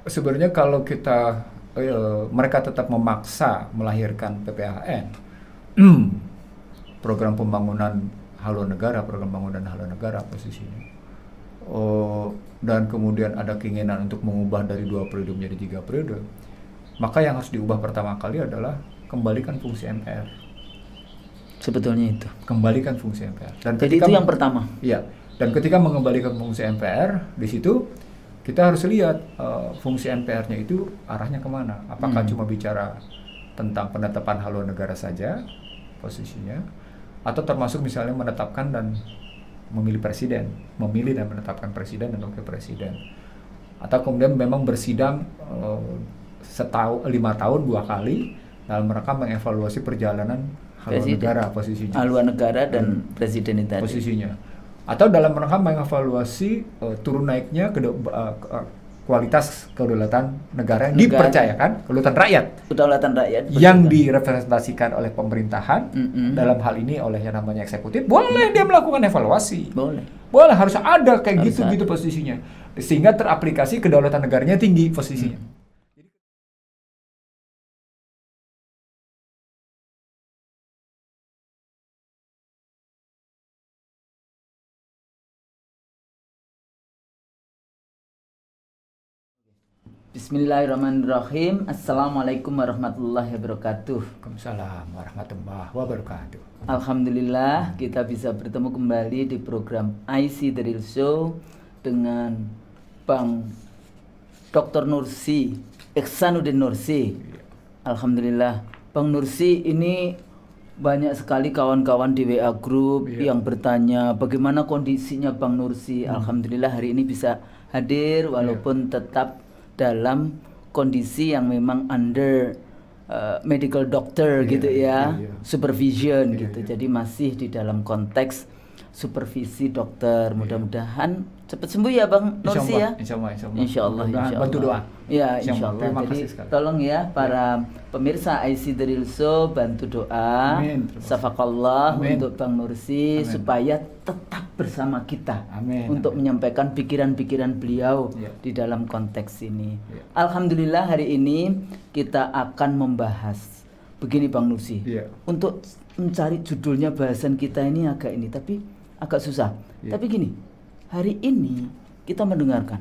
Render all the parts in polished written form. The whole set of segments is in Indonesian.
sebenarnya kalau kita mereka tetap memaksa melahirkan PPHN, program pembangunan haluan negara posisinya. Dan kemudian ada keinginan untuk mengubah dari 2 periode menjadi 3 periode, maka yang harus diubah pertama kali adalah kembalikan fungsi MPR. Sebetulnya itu. Kembalikan fungsi MPR. Dan jadi itu yang pertama. Iya. Dan ketika mengembalikan fungsi MPR, di situ kita harus lihat fungsi MPR-nya itu arahnya kemana. Apakah cuma bicara tentang penetapan haluan negara saja posisinya, atau termasuk misalnya menetapkan dan memilih dan menetapkan presiden dan wakil presiden, atau kemudian memang bersidang 5 tahun 2 kali dalam rangka mengevaluasi perjalanan haluan negara posisinya. Haluan negara dan presiden itu posisinya. Atau dalam rangka mengevaluasi turun naiknya kualitas kedaulatan negara yang dipercayakan, kedaulatan rakyat yang direpresentasikan oleh pemerintahan, dalam hal ini oleh yang namanya eksekutif. Boleh dia melakukan evaluasi, boleh harus ada kayak gitu posisinya, sehingga teraplikasi kedaulatan negaranya tinggi posisinya. Bismillahirrahmanirrahim. Assalamualaikum warahmatullahi wabarakatuh. Waalaikumsalam warahmatullahi wabarakatuh. Alhamdulillah kita bisa bertemu kembali di program IC The Real Show dengan Bang Dr. Nursi Ihsanuddin Nursi. Alhamdulillah, Bang Nursi ini banyak sekali kawan-kawan di WA Group yang bertanya bagaimana kondisinya Bang Nursi. Alhamdulillah hari ini bisa hadir walaupun tetap dalam kondisi yang memang under medical doctor gitu ya, supervision gitu. Jadi masih di dalam konteks supervisi dokter. Mudah-mudahan cepat sembuh ya Bang Nursi ya. Insya Allah. Bantu doa. Ya insya Allah. Jadi tolong ya para pemirsa IC The Real Show bantu doa. Syafakallah untuk Bang Nursi supaya tetap bersama kita untuk menyampaikan pikiran-pikiran beliau di dalam konteks ini. Alhamdulillah hari ini kita akan membahas begini Bang Nursi. Untuk mencari judulnya bahasan kita ini tapi agak susah. Tapi gini, hari ini kita mendengarkan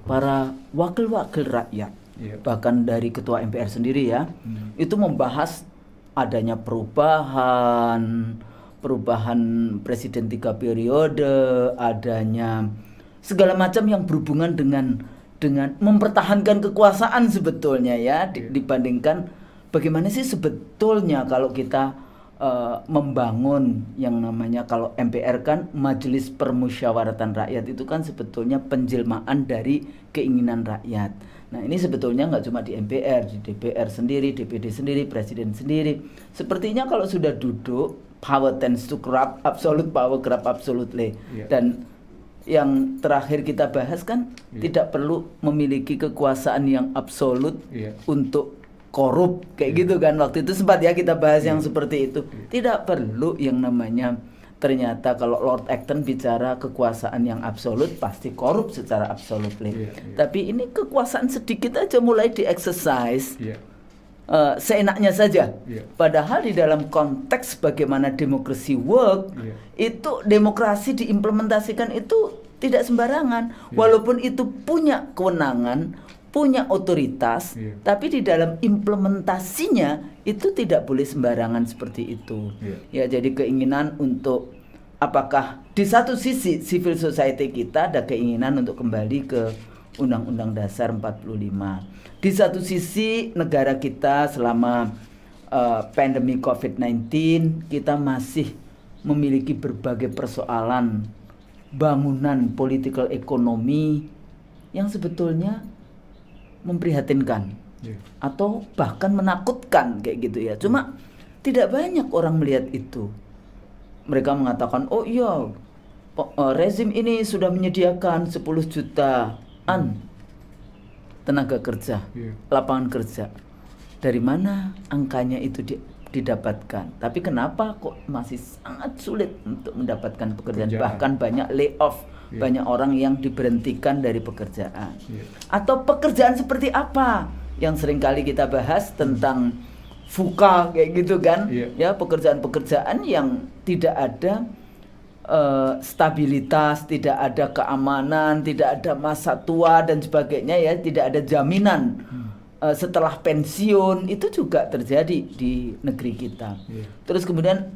para wakil-wakil rakyat, bahkan dari ketua MPR sendiri ya, itu membahas adanya perubahan presiden 3 periode, adanya segala macam yang berhubungan dengan mempertahankan kekuasaan sebetulnya ya, dibandingkan bagaimana sih sebetulnya kalau kita membangun yang namanya, kalau MPR kan Majelis Permusyawaratan Rakyat, itu kan sebetulnya penjelmaan dari keinginan rakyat. Nah ini sebetulnya nggak cuma di MPR, di DPR sendiri, DPD sendiri, presiden sendiri. Sepertinya kalau sudah duduk, power tends to corrupt, absolute power corrupt absolutely. Dan yang terakhir kita bahas kan tidak perlu memiliki kekuasaan yang absolut untuk korup kayak gitu kan. Waktu itu sempat ya kita bahas yang seperti itu. Tidak perlu yang namanya, ternyata kalau Lord Acton bicara kekuasaan yang absolut pasti korup secara absolut. Tapi ini kekuasaan sedikit aja mulai di-exercise seenaknya saja. Padahal di dalam konteks bagaimana demokrasi work, itu demokrasi diimplementasikan itu tidak sembarangan. Walaupun itu punya kewenangan, punya otoritas, tapi di dalam implementasinya itu tidak boleh sembarangan seperti itu. Ya, jadi keinginan untuk, apakah di satu sisi civil society kita ada keinginan untuk kembali ke Undang-Undang Dasar 45. Di satu sisi negara kita selama pandemi COVID-19 kita masih memiliki berbagai persoalan bangunan political ekonomi yang sebetulnya memprihatinkan atau bahkan menakutkan kayak gitu ya. Cuma tidak banyak orang melihat itu. Mereka mengatakan, oh iya, rezim ini sudah menyediakan 10 jutaan tenaga kerja, lapangan kerja. Dari mana angkanya itu didapatkan. Tapi kenapa kok masih sangat sulit untuk mendapatkan pekerjaan? Bahkan banyak layoff, banyak orang yang diberhentikan dari pekerjaan. Atau pekerjaan seperti apa yang seringkali kita bahas tentang VUCA kayak gitu kan? Ya, pekerjaan-pekerjaan yang tidak ada stabilitas, tidak ada keamanan, tidak ada masa tua dan sebagainya, ya, tidak ada jaminan setelah pensiun. Itu juga terjadi di negeri kita. Terus kemudian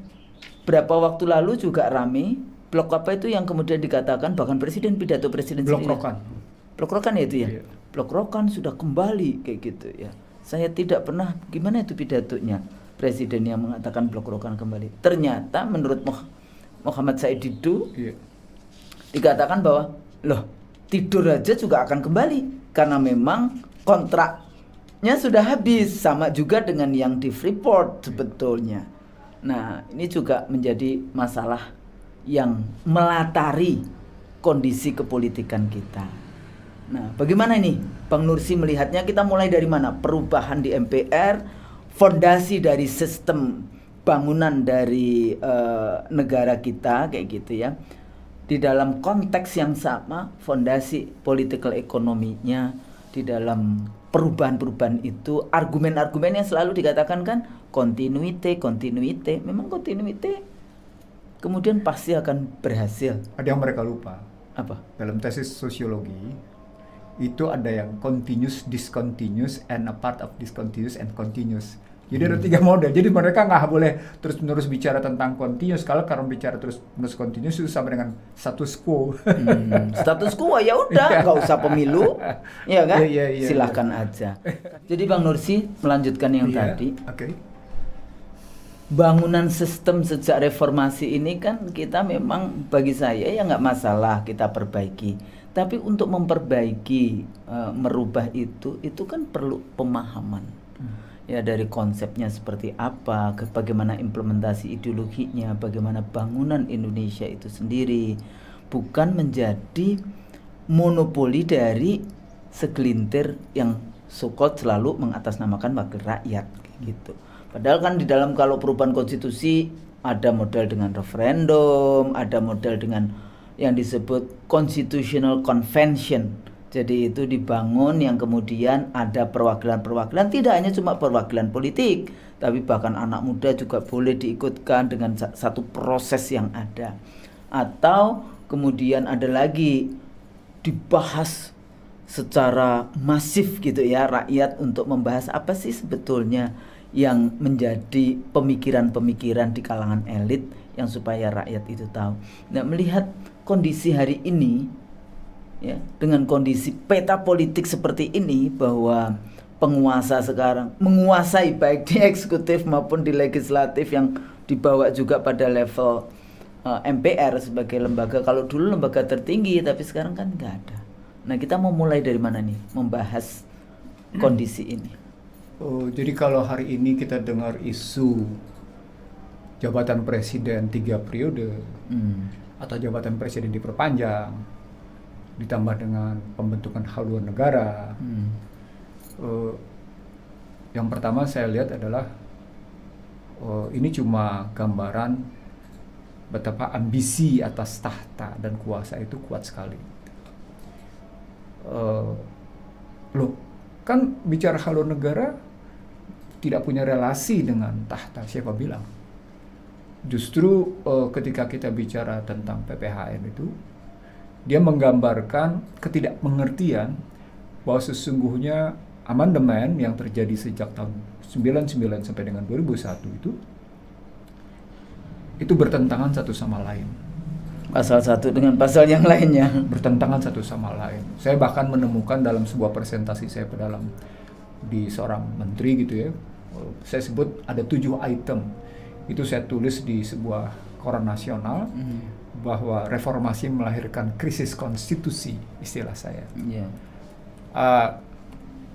berapa waktu lalu juga rame blok apa itu yang kemudian dikatakan, bahkan presiden, pidato presiden blok rokan. Blok rokan ya itu ya. Blok rokan sudah kembali kayak gitu ya. Saya tidak pernah, gimana itu pidatonya presiden yang mengatakan blok rokan kembali. Ternyata menurut Muhammad Said Didu dikatakan bahwa loh, tidur aja juga akan kembali karena memang kontraknya sudah habis, sama juga dengan yang di Freeport sebetulnya. Nah, ini juga menjadi masalah yang melatari kondisi kepolitikan kita. Nah, bagaimana ini Bang Nursi melihatnya? Kita mulai dari mana? Perubahan di MPR, fondasi dari sistem bangunan dari negara kita kayak gitu ya. Di dalam konteks yang sama, fondasi political ekonominya, di dalam perubahan-perubahan itu, argumen-argumen yang selalu dikatakan kan continuity. Memang continuity kemudian pasti akan berhasil. Ada yang mereka lupa. Apa? Dalam tesis sosiologi itu ada yang continuous, discontinuous, and a part of discontinuous and continuous. Jadi ada 3 model. Jadi mereka nggak boleh terus-menerus bicara tentang continuous. Kalau bicara terus-menerus continuous itu sama dengan status quo. Status quo ya udah, nggak usah pemilu, ya kan? Silahkan aja. Jadi Bang Nursi melanjutkan yang tadi. Bangunan sistem sejak reformasi ini kan kita memang, bagi saya ya nggak masalah kita perbaiki. Tapi untuk memperbaiki, merubah itu kan perlu pemahaman. Ya, dari konsepnya seperti apa, bagaimana implementasi ideologinya, bagaimana bangunan Indonesia itu sendiri, bukan menjadi monopoli dari segelintir yang so-called selalu mengatasnamakan wakil rakyat gitu. Padahal kan di dalam, kalau perubahan konstitusi ada model dengan referendum, ada model dengan yang disebut constitutional convention. Jadi itu dibangun yang kemudian ada perwakilan-perwakilan, tidak hanya cuma perwakilan politik, tapi bahkan anak muda juga boleh diikutkan dengan satu proses yang ada. Atau kemudian ada lagi dibahas secara masif gitu ya, rakyat untuk membahas apa sih sebetulnya yang menjadi pemikiran-pemikiran di kalangan elit yang supaya rakyat itu tahu. Nah, melihat kondisi hari ini, ya, dengan kondisi peta politik seperti ini, bahwa penguasa sekarang menguasai baik di eksekutif maupun di legislatif, yang dibawa juga pada level MPR sebagai lembaga, kalau dulu lembaga tertinggi, tapi sekarang kan nggak ada. Nah, kita mau mulai dari mana nih membahas kondisi ini? Oh, jadi kalau hari ini kita dengar isu jabatan presiden 3 periode, atau jabatan presiden diperpanjang, ditambah dengan pembentukan haluan negara. Yang pertama saya lihat adalah ini cuma gambaran betapa ambisi atas tahta dan kuasa itu kuat sekali. Loh, kan bicara haluan negara tidak punya relasi dengan tahta, siapa bilang? Justru ketika kita bicara tentang PPHN itu, dia menggambarkan ketidakmengertian bahwa sesungguhnya amandemen yang terjadi sejak tahun 99 sampai dengan 2001 itu bertentangan satu sama lain. Pasal satu dengan pasal yang lainnya bertentangan satu sama lain. Saya bahkan menemukan dalam sebuah presentasi saya di seorang menteri gitu ya, saya sebut ada 7 item. Itu saya tulis di sebuah koran nasional, bahwa reformasi melahirkan krisis konstitusi, istilah saya.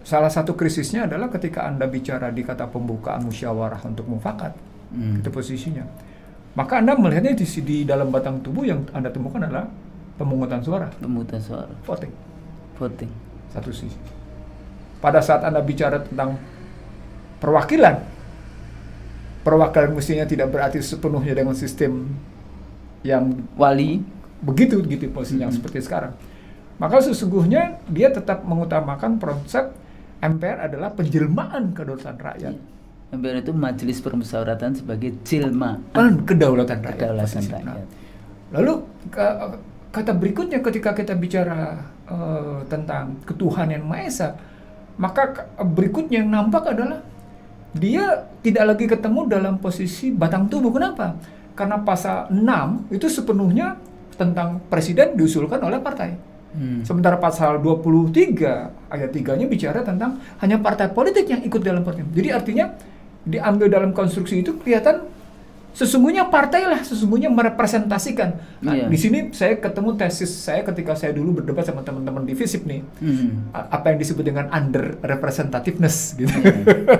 Salah satu krisisnya adalah ketika Anda bicara di kata pembukaan musyawarah untuk mufakat, itu posisinya. Maka Anda melihatnya di dalam batang tubuh yang Anda temukan adalah pemungutan suara. Pemungutan suara. Voting. Satu sisi. Pada saat Anda bicara tentang perwakilan perwakilan mestinya tidak berarti sepenuhnya dengan sistem yang wali begitu posisinya seperti sekarang. Maka sesungguhnya dia tetap mengutamakan konsep MPR adalah penjelmaan kedaulatan rakyat. MPR itu Majelis Permusyawaratan sebagai jelmaan kedaulatan rakyat. Rakyat. Lalu kata berikutnya ketika kita bicara tentang ketuhanan Maha Esa, maka berikutnya yang nampak adalah dia tidak lagi ketemu dalam posisi batang tubuh. Kenapa? Karena pasal 6 itu sepenuhnya tentang presiden diusulkan oleh partai. Sementara pasal 23 ayat 3-nya bicara tentang hanya partai politik yang ikut dalam partai. Jadi artinya diambil dalam konstruksi itu kelihatan sesungguhnya partailah sesungguhnya merepresentasikan. Nah, di sini saya ketemu tesis saya ketika saya dulu berdebat sama teman-teman di FISIP nih. Apa yang disebut dengan under representativeness gitu.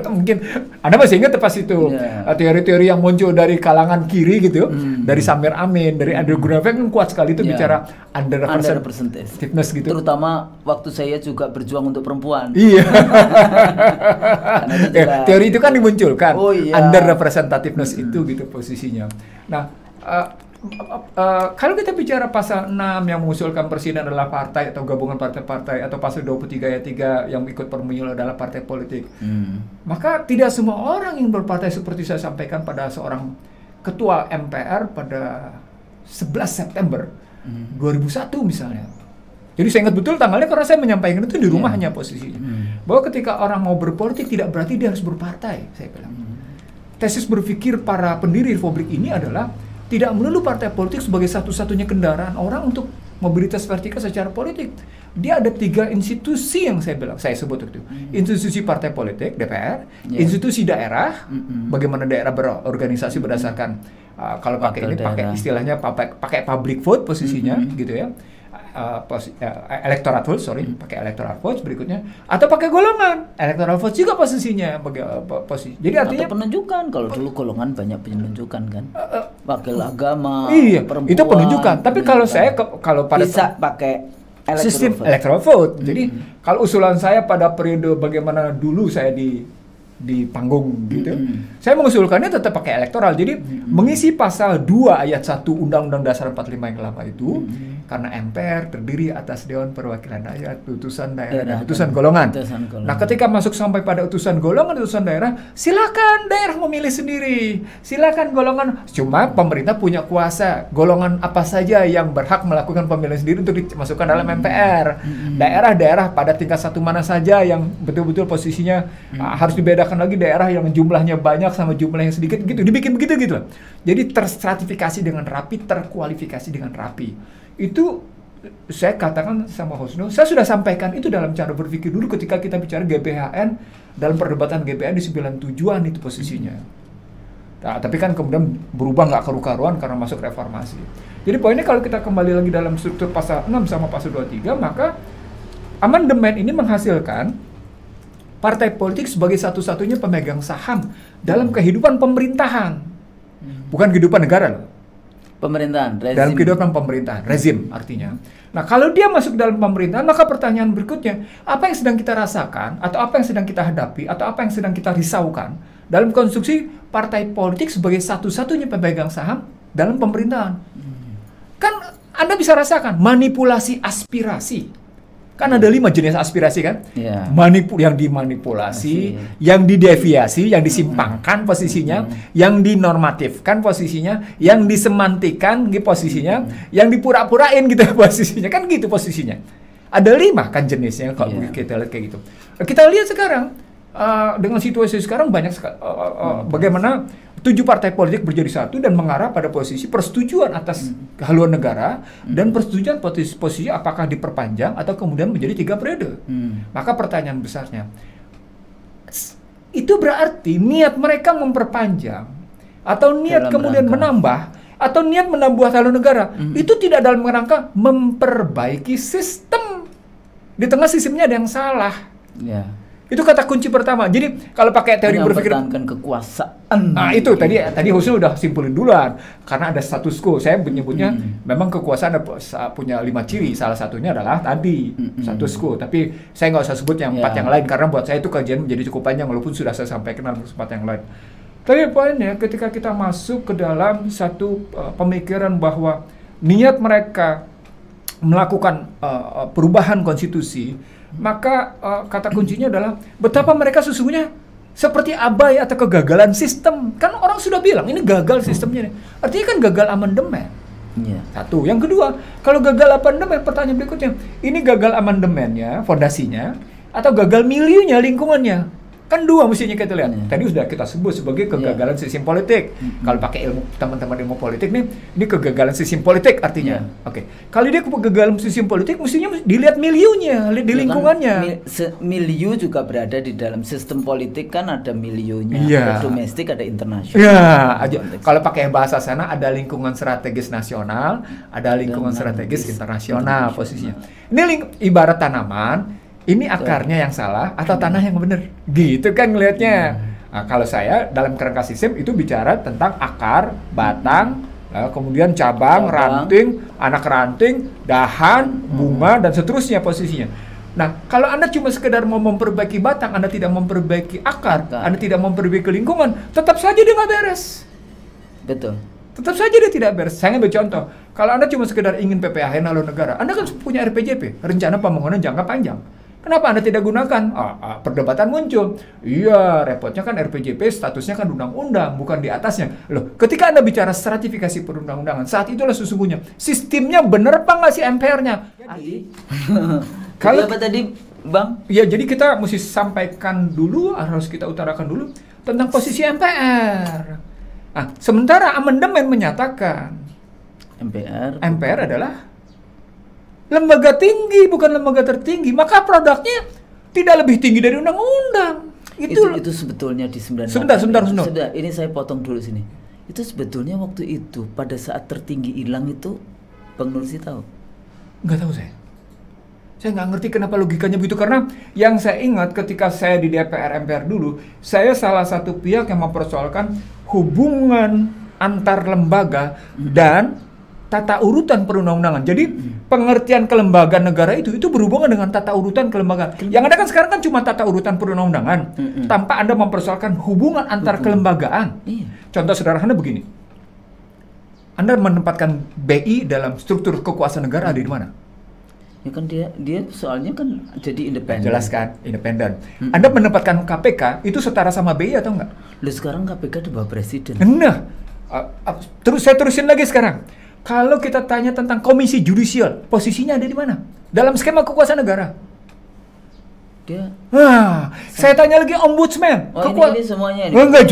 Mungkin Anda masih ingat pas itu teori-teori yang muncul dari kalangan kiri gitu, dari Samir Amin, dari Andrew Greenfield kan kuat sekali itu bicara under representativeness gitu. Terutama waktu saya juga berjuang untuk perempuan. Iya. Teori itu kan dimunculkan. Under representativeness itu gitu posisinya. Nah, kalau kita bicara pasal 6 yang mengusulkan presiden adalah partai atau gabungan partai-partai, atau pasal 23 ayat 3 yang ikut pemilu adalah partai politik, maka tidak semua orang yang berpartai seperti saya sampaikan pada seorang ketua MPR pada 11 September 2001 misalnya. Jadi saya ingat betul tanggalnya karena saya menyampaikan itu di rumahnya posisinya. Bahwa ketika orang mau berpolitik tidak berarti dia harus berpartai, saya bilang. Tesis berpikir para pendiri republik ini adalah tidak melulu partai politik sebagai satu-satunya kendaraan orang untuk mobilitas vertikal secara politik. Dia ada 3 institusi yang saya sebut itu. Institusi partai politik, DPR, institusi daerah, bagaimana daerah berorganisasi berdasarkan kalau pakai ini pakai istilahnya pakai public vote posisinya gitu ya. Electoral vote, pakai electoral vote berikutnya, atau pakai golongan electoral vote juga posisinya posisi. Jadi artinya atau penunjukan, kalau dulu golongan banyak penunjukan kan, wakil agama, perempuan, itu penunjukan. Tapi kalau saya kalau pada bisa pakai sistem electoral vote. Jadi kalau usulan saya pada periode bagaimana dulu saya di panggung gitu, saya mengusulkannya tetap pakai elektoral. Jadi mengisi pasal 2 ayat 1 Undang-Undang Dasar 45 yang lama itu, karena MPR terdiri atas Dewan Perwakilan Rakyat, utusan daerah dan utusan golongan. Nah, ketika masuk sampai pada utusan golongan, utusan daerah, silakan daerah memilih sendiri, silakan golongan. Cuma pemerintah punya kuasa golongan apa saja yang berhak melakukan pemilihan sendiri untuk dimasukkan dalam MPR. Daerah-daerah pada tingkat satu mana saja yang betul-betul posisinya harus dibedakan lagi, daerah yang jumlahnya banyak sama jumlah yang sedikit gitu, dibikin begitu gitu. Jadi terstratifikasi dengan rapi, terkualifikasi dengan rapi. Itu saya katakan sama Husnu, saya sudah sampaikan itu dalam cara berpikir dulu ketika kita bicara GBHN dalam perdebatan GBHN di 97-an itu posisinya. Nah, tapi kan kemudian berubah nggak karu-karuan karena masuk reformasi. Jadi poinnya kalau kita kembali lagi dalam struktur pasal 6 sama pasal 23, maka amandemen ini menghasilkan partai politik sebagai satu-satunya pemegang saham dalam kehidupan pemerintahan. Bukan kehidupan negara loh. Pemerintahan, rezim. Dalam kehidupan pemerintahan, rezim artinya. Nah, kalau dia masuk dalam pemerintahan, maka pertanyaan berikutnya, apa yang sedang kita rasakan, atau apa yang sedang kita hadapi, atau apa yang sedang kita risaukan dalam konstruksi partai politik sebagai satu-satunya pemegang saham dalam pemerintahan? Kan Anda bisa rasakan manipulasi aspirasi. Kan ada 5 jenis aspirasi kan? Yang dimanipulasi, yang dideviasi, yang disimpangkan posisinya, yang dinormatifkan posisinya, yang disemantikan gitu posisinya, yang dipura-purain gitu posisinya. Kan gitu posisinya. Ada 5 kan jenisnya kalau kita lihat kayak gitu. Kita lihat sekarang dengan situasi sekarang banyak bagaimana 7 partai politik menjadi satu dan mengarah pada posisi persetujuan atas haluan negara dan persetujuan posisi apakah diperpanjang atau kemudian menjadi 3 periode. Maka pertanyaan besarnya, itu berarti niat mereka memperpanjang atau niat dalam kemudian menambah atau niat menambah haluan negara itu tidak dalam rangka memperbaiki sistem. Di tengah sistemnya ada yang salah. Itu kata kunci pertama. Jadi kalau pakai teori berpikir kekuasaan. Nah, itu tadi Husnu udah simpulin duluan karena ada status quo. Saya menyebutnya memang kekuasaan punya 5 ciri. Salah satunya adalah tadi status quo. Tapi saya nggak usah sebut yang 4 yang lain karena buat saya itu kajian menjadi cukup panjang walaupun sudah saya sampaikan dalam kesempatan yang lain. Tapi poinnya ketika kita masuk ke dalam satu pemikiran bahwa niat mereka melakukan perubahan konstitusi, maka kata kuncinya adalah betapa mereka sesungguhnya seperti abai atau kegagalan sistem. Kan orang sudah bilang ini gagal sistemnya nih. Artinya kan gagal amandemen. Yeah. Satu. Yang kedua, kalau gagal amandemen, pertanyaan berikutnya, ini gagal amandemennya, fondasinya, atau gagal milieunya, lingkungannya? Kan dua mestinya kita lihat. Tadi sudah kita sebut sebagai kegagalan sistem politik. Kalau pakai ilmu teman-teman ilmu politik nih, ini kegagalan sistem politik artinya. Oke. Kalau dia kegagalan sistem politik, mestinya dilihat milieunya, di lingkungannya. Milieu juga berada di dalam sistem politik, kan ada milieunya, ada domestik, ada internasional. Ya, kalau pakai bahasa sana ada lingkungan strategis nasional, ada lingkungan strategis internasional posisinya. Ini ibarat tanaman. Ini akarnya yang salah atau tanah yang benar, gitu kan ngelihatnya. Nah, kalau saya dalam kerangka sistem itu bicara tentang akar, batang, kemudian cabang, ranting, anak ranting, dahan, bunga dan seterusnya posisinya. Nah, kalau Anda cuma sekedar mau memperbaiki batang, Anda tidak memperbaiki akar, Anda tidak memperbaiki lingkungan, tetap saja dia nggak beres. Betul. Tetap saja dia tidak beres. Saya ngambil contoh. Kalau Anda cuma sekedar ingin PPAH haluan negara, Anda kan punya RPJP, rencana pembangunan jangka panjang. Kenapa Anda tidak gunakan? Perdebatan muncul. Iya, repotnya kan RPJP statusnya kan undang-undang, bukan di atasnya. Loh, ketika Anda bicara stratifikasi perundang-undangan, saat itulah sesungguhnya sistemnya benar apa nggak sih MPR-nya? Kalau apa tadi, Bang? Ya, jadi kita mesti sampaikan dulu, harus kita utarakan dulu tentang posisi MPR. Sementara amandemen menyatakan MPR adalah lembaga tinggi, bukan lembaga tertinggi, maka produknya tidak lebih tinggi dari undang-undang. Itu sebetulnya di 98. Sebentar. Ini saya potong dulu sini. Itu sebetulnya waktu itu pada saat tertinggi hilang itu, Bang Nursi tahu? Nggak tahu saya. Saya nggak ngerti kenapa logikanya begitu, karena yang saya ingat ketika saya di DPR MPR dulu, saya salah satu pihak yang mempersoalkan hubungan antar lembaga dan tata urutan perundang-undangan. Jadi pengertian kelembagaan negara itu berhubungan dengan tata urutan kelembagaan. Yang ada kan sekarang kan cuma tata urutan perundang-undangan, tanpa Anda mempersoalkan hubungan antar kelembagaan. Contoh sederhana begini. Anda menempatkan BI dalam struktur kekuasaan negara ada di mana? Ya kan dia soalnya kan jadi independen. Jelaskan, independen. Anda menempatkan KPK itu setara sama BI atau enggak? Loh, sekarang KPK di bawah presiden. Nah, saya terusin lagi sekarang. Kalau kita tanya tentang komisi judisial, posisinya ada di mana? Dalam skema kekuasaan negara. Saya tanya lagi ombudsman. Ini semuanya ini. Enggak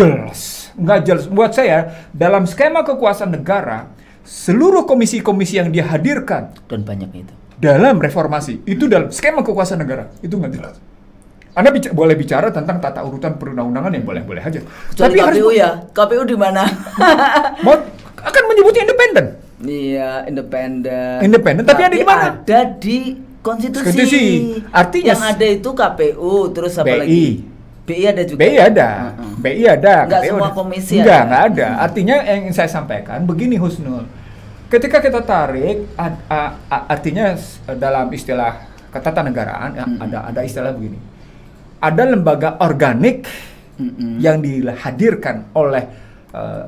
jelas. Buat saya, dalam skema kekuasaan negara, seluruh komisi-komisi yang dihadirkan dan banyak itu dalam reformasi itu dalam skema kekuasaan negara itu nggak jelas. Anda boleh bicara tentang tata urutan perundang-undangan yang boleh-boleh aja. Tapi KPU KPU di mana? Akan menyebutnya independen. Iya, independen. Tapi ada di mana? Ada di konstitusi. Artinya yang ada itu KPU, terus apa lagi? BI ada juga. BI ada. Enggak semua komisi enggak ada. Artinya yang saya sampaikan begini, Husnul. Ketika kita tarik artinya dalam istilah ketatanegaraan ada istilah begini. Ada lembaga organik yang dihadirkan oleh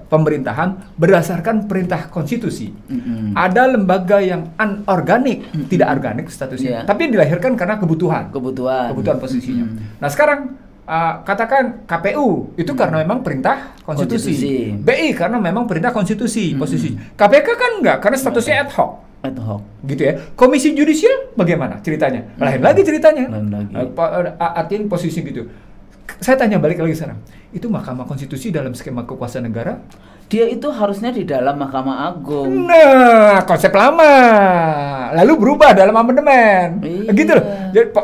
pemerintahan berdasarkan perintah konstitusi. Ada lembaga yang anorganik, tidak organik statusnya, tapi dilahirkan karena kebutuhan posisinya. Nah sekarang katakan KPU itu karena memang perintah konstitusi. BI karena memang perintah konstitusi posisi. KPK kan enggak, karena statusnya ad hoc. Gitu ya. Komisi judisial bagaimana ceritanya? Lain lagi ceritanya. Artinya posisi gitu. Saya tanya balik lagi sekarang, itu Mahkamah Konstitusi dalam skema kekuasaan negara? Dia itu harusnya di dalam Mahkamah Agung. Nah, konsep lama, lalu berubah dalam amandemen. Gitu loh.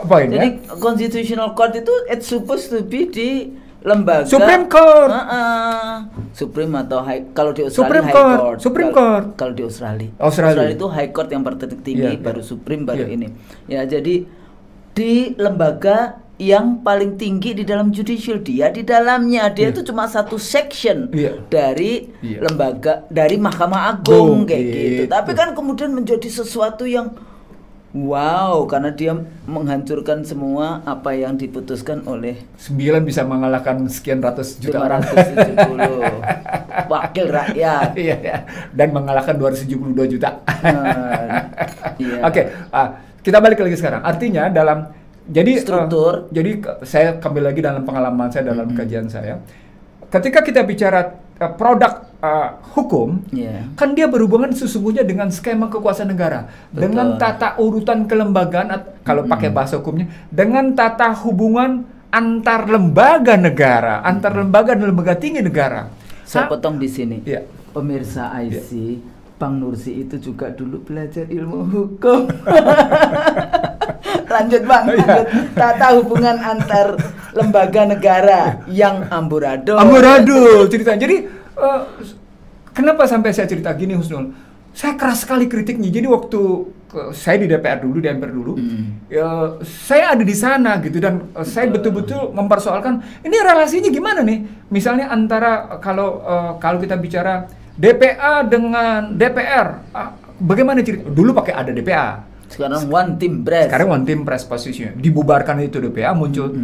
Poinnya. Jadi Constitutional Court itu it's supposed to be di lembaga Supreme Court. Supreme atau kalau di Australia Supreme Court. Kalau di Australia itu High Court yang tertinggi, baru Supreme, baru ini. Ya, jadi di lembaga yang paling tinggi di dalam judicial, dia di dalamnya, dia itu cuma satu section dari lembaga, dari Mahkamah Agung kayak gitu. Tapi kan kemudian menjadi sesuatu yang Wow, karena dia menghancurkan semua apa yang diputuskan oleh 9 bisa mengalahkan sekian ratus juta orang. 570 wakil rakyat. Iya, dan mengalahkan 272 juta. Iya. Oke, kita balik lagi sekarang. Artinya dalam jadi struktur. Jadi saya kembali lagi dalam pengalaman saya dalam kajian saya. Ketika kita bicara produk hukum, kan dia berhubungan sesungguhnya dengan skema kekuasaan negara, dengan tata urutan kelembagaan, kalau pakai bahasa hukumnya, dengan tata hubungan antar lembaga negara, antar lembaga dan lembaga tinggi negara. Saya potong di sini, pemirsa IC, Bang Nursi itu juga dulu belajar ilmu hukum. Lanjut Bang, lanjut. Tata hubungan antar lembaga negara yang amburadul. Amburadul ceritanya. Jadi kenapa sampai saya cerita gini Husnul? Saya keras sekali kritiknya. Jadi waktu saya di DPR dulu, saya ada di sana gitu dan saya betul-betul mempersoalkan ini relasinya gimana nih? Misalnya antara kalau kita bicara DPA dengan DPR, bagaimana cerita? Dulu pakai ada DPA. Sekarang one team press. Sekarang one team press posisinya. Dibubarkan itu DPA muncul.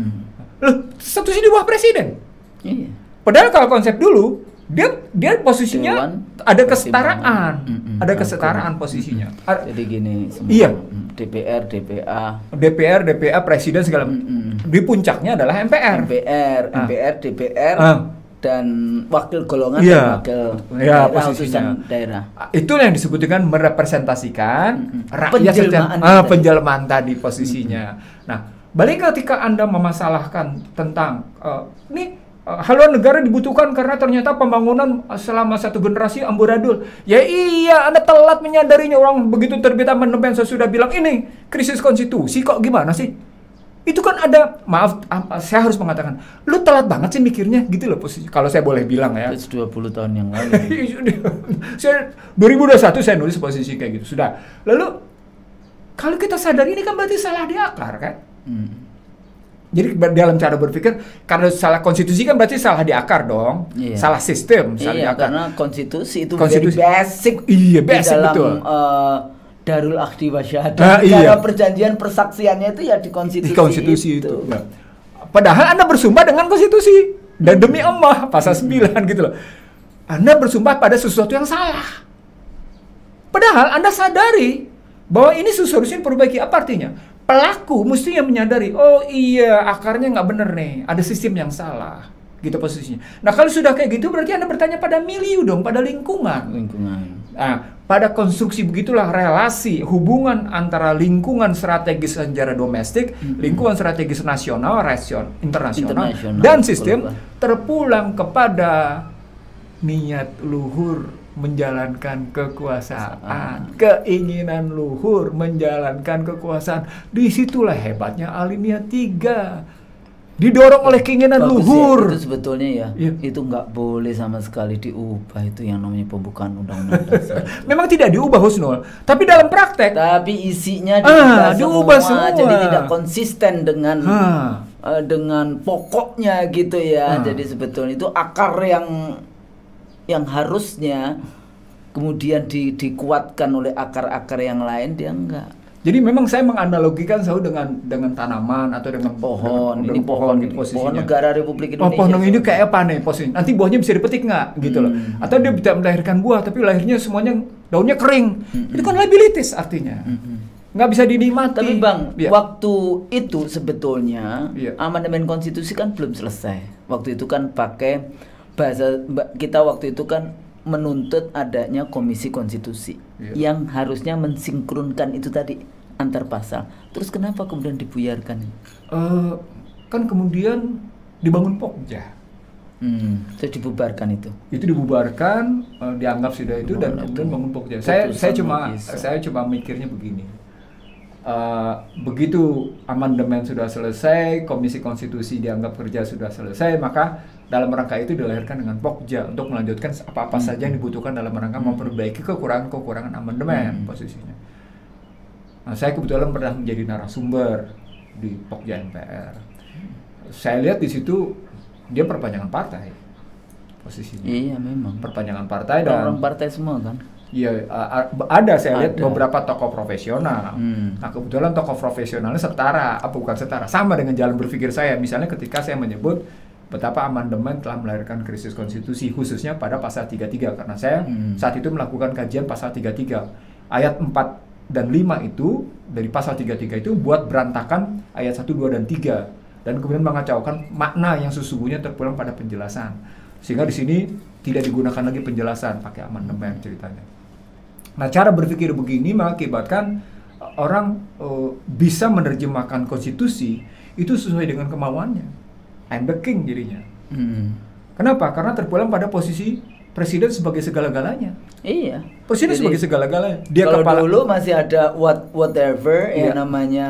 Loh, satu sini di bawah presiden. Iya. Padahal kalau konsep dulu dia posisinya ada kesetaraan. Ada kesetaraan posisinya. Jadi gini semua. Iya. DPR, DPA, presiden segala. Di puncaknya adalah MPR. MPR, DPR. Dan wakil golongan dan wakil posisinya daerah. Itulah yang disebut dengan merepresentasikan rakyat penjelmaan tadi posisinya. Nah, balik ketika Anda memasalahkan tentang ini haluan negara dibutuhkan karena ternyata pembangunan selama satu generasi amburadul. Ya iya, Anda telat menyadarinya. Orang begitu terbit amandemen saya sudah bilang ini krisis konstitusi kok gimana sih? Itu kan ada, maaf, saya harus mengatakan, lu telat banget sih mikirnya, gitu loh posisi. Kalau saya boleh bilang ya. 20 tahun yang lalu. Saya 2021 saya nulis posisi kayak gitu, sudah. Lalu kalau kita sadar ini kan berarti salah di akar kan? Jadi dalam cara berpikir, karena salah konstitusi kan berarti salah di akar dong, salah sistem, salah di akar. Karena konstitusi itu very basic. Iya, basic di dalam, betul. Darul Akhdi wa Syahadah. Iya. Perjanjian persaksiannya itu ya di konstitusi itu. Ya. Padahal Anda bersumpah dengan konstitusi dan demi Allah pasal 9 gitu loh. Anda bersumpah pada sesuatu yang salah. Padahal Anda sadari bahwa ini seharusnya diperbaiki. Apa artinya? Pelaku mestinya menyadari, oh iya akarnya nggak bener nih, ada sistem yang salah. Gitu posisinya. Nah kalau sudah kayak gitu berarti Anda bertanya pada milieu dong, pada lingkungan. Nah, pada konstruksi begitulah relasi hubungan antara lingkungan strategis secara domestik, lingkungan strategis nasional, internasional, dan sistem terpulang kepada niat luhur menjalankan kekuasaan, keinginan luhur menjalankan kekuasaan. Disitulah hebatnya alinea 3. Didorong oleh keinginan luhur. Itu sebetulnya itu nggak boleh sama sekali diubah, itu yang namanya pembukaan undang-undang dasar. Memang tidak diubah Husnul, tapi dalam praktek. Tapi isinya diubah semua. Jadi tidak konsisten dengan pokoknya gitu ya. Jadi sebetulnya itu akar yang harusnya kemudian dikuatkan oleh akar-akar yang lain, dia enggak. Jadi memang saya menganalogikan selalu dengan tanaman atau dengan pohon. Ini pohon posisinya. Pohon negara Republik Indonesia. Pohon ini kayak apa nih posisinya? Nanti buahnya bisa dipetik nggak gitu loh? Atau dia bisa melahirkan buah tapi lahirnya semuanya daunnya kering. Itu kan liabilities artinya. Nggak bisa dinikmati. Tapi Bang, waktu itu sebetulnya amandemen konstitusi kan belum selesai. Waktu itu kan pakai bahasa kita waktu itu kan menuntut adanya komisi konstitusi yang harusnya mensinkronkan itu tadi antar pasal. Terus kenapa kemudian dibuyarkan? Kan kemudian dibangun Pokja. Terus dibubarkan itu. Itu dibubarkan, dianggap sudah itu dan kemudian bangun Pokja. Saya cuma mikirnya begini. Begitu amandemen sudah selesai, komisi konstitusi dianggap kerja sudah selesai, maka dalam rangka itu dilahirkan dengan Pokja untuk melanjutkan apa-apa saja yang dibutuhkan dalam rangka memperbaiki kekurangan-kekurangan amandemen posisinya. Nah, saya kebetulan pernah menjadi narasumber di Pokja MPR. Saya lihat di situ dia perpanjangan partai posisinya. Iya memang. Perpanjangan partai dan orang partai semua kan. Iya, ada saya lihat beberapa tokoh profesional. Nah, kebetulan tokoh profesionalnya setara, bukan setara, sama dengan jalan berpikir saya. Misalnya ketika saya menyebut betapa amandemen telah melahirkan krisis konstitusi, khususnya pada pasal 33, karena saya saat itu melakukan kajian pasal 33. Ayat 4 dan 5 itu, dari pasal 33 itu buat berantakan ayat 1, 2, dan 3. Dan kemudian mengacaukan makna yang sesungguhnya terpulang pada penjelasan. Sehingga di sini tidak digunakan lagi penjelasan, pakai amandemen ceritanya. Nah, cara berpikir begini mengakibatkan orang bisa menerjemahkan konstitusi itu sesuai dengan kemauannya. I'm the king jadinya. Kenapa? Karena terpulang pada posisi presiden sebagai segala-galanya. Iya. Presiden sebagai segala-galanya. Dia kalau kepala. Dulu masih ada whatever yang namanya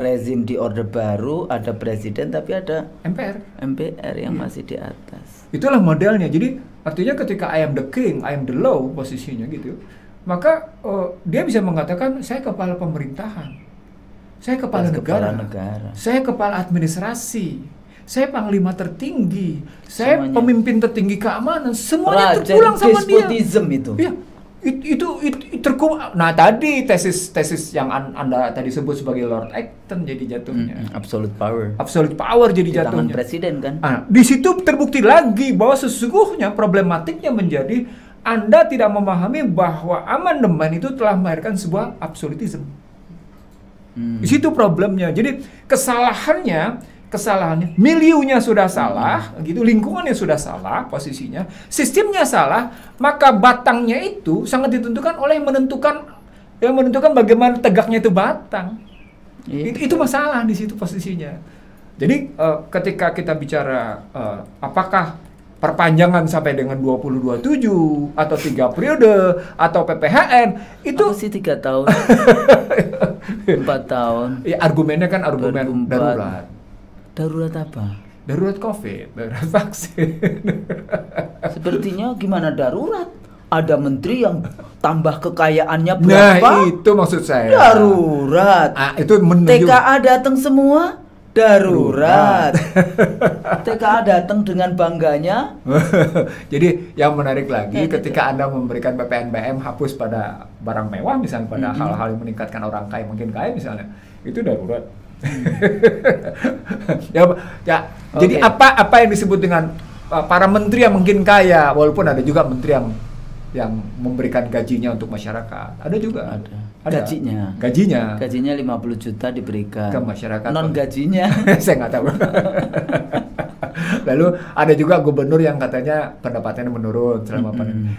rezim di Orde Baru, ada presiden tapi ada MPR yang masih di atas. Itulah modelnya. Jadi artinya ketika I am the king, I am the law posisinya gitu, maka dia bisa mengatakan saya kepala pemerintahan, saya kepala negara, saya kepala administrasi, saya panglima tertinggi, saya pemimpin tertinggi keamanan, semuanya terpulang sama dia. Itu. Ya, itu Nah, tadi tesis yang Anda tadi sebut sebagai Lord Acton jadi jatuhnya. Absolute power jadi jatuhnya. Tangan presiden kan. Di situ terbukti lagi bahwa sesungguhnya problematiknya menjadi Anda tidak memahami bahwa amandemen itu telah melahirkan sebuah absolutisme. Di situ problemnya. Jadi kesalahannya miliunya sudah salah, gitu, lingkungannya sudah salah posisinya, sistemnya salah, maka batangnya itu sangat ditentukan oleh yang menentukan bagaimana tegaknya itu batang. Itu masalah di situ posisinya. Jadi ketika kita bicara apakah perpanjangan sampai dengan 2027 atau 3 periode atau PPHN itu apa sih 3 tahun 4 tahun ya, argumennya kan argumen 2004. Darurat apa? Darurat COVID, darurat vaksin. Sepertinya gimana darurat? Ada menteri yang tambah kekayaannya berapa? Nah, itu maksud saya. Darurat. Itu TKA datang semua? Darurat. TKA datang dengan bangganya. Jadi yang menarik lagi ketika Anda memberikan PPNBM hapus pada barang mewah misalnya, pada hal-hal yang meningkatkan orang kaya makin kaya misalnya, itu darurat. Jadi apa yang disebut dengan para menteri yang mungkin kaya, walaupun ada juga menteri yang memberikan gajinya untuk masyarakat, ada juga ada gajinya 50 juta diberikan ke masyarakat, non gajinya saya nggak tahu. Lalu ada juga gubernur yang katanya pendapatannya menurun selama pandemi.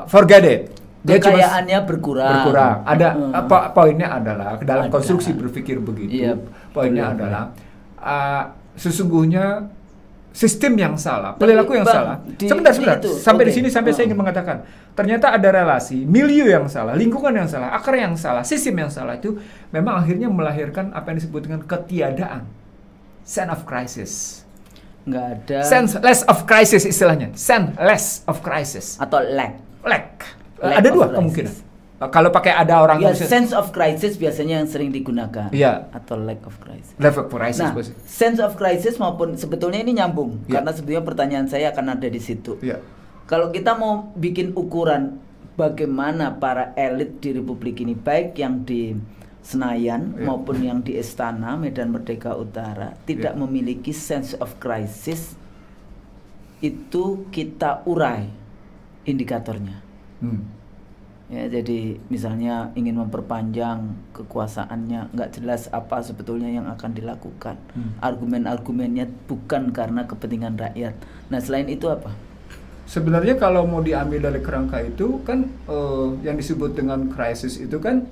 Forget it. Kekayaannya berkurang. Ada poinnya adalah dalam konstruksi berpikir begitu. Poinnya adalah sesungguhnya sistem yang salah, perilaku yang salah. Sebentar. Sampai di sini saya ingin mengatakan ternyata ada relasi, milieu yang salah, lingkungan yang salah, akar yang salah, sistem yang salah itu memang akhirnya melahirkan apa yang disebut dengan ketiadaan, sense of crisis. Nggak ada. Sense of crisis istilahnya, sense of crisis atau lack. Ada dua kemungkinan. Kalau pakai ada orang ya, sense of crisis biasanya yang sering digunakan. Iya. Atau lack of crisis. Nah, sense of crisis maupun sebetulnya ini nyambung karena sebetulnya pertanyaan saya akan ada di situ. Iya. Kalau kita mau bikin ukuran bagaimana para elit di Republik ini, baik yang di Senayan maupun yang di Istana Medan Merdeka Utara tidak memiliki sense of crisis, itu kita urai indikatornya. Ya, jadi misalnya ingin memperpanjang kekuasaannya, nggak jelas apa sebetulnya yang akan dilakukan. Argumen-argumennya bukan karena kepentingan rakyat. Nah, selain itu apa? Sebenarnya kalau mau diambil dari kerangka itu kan yang disebut dengan krisis itu kan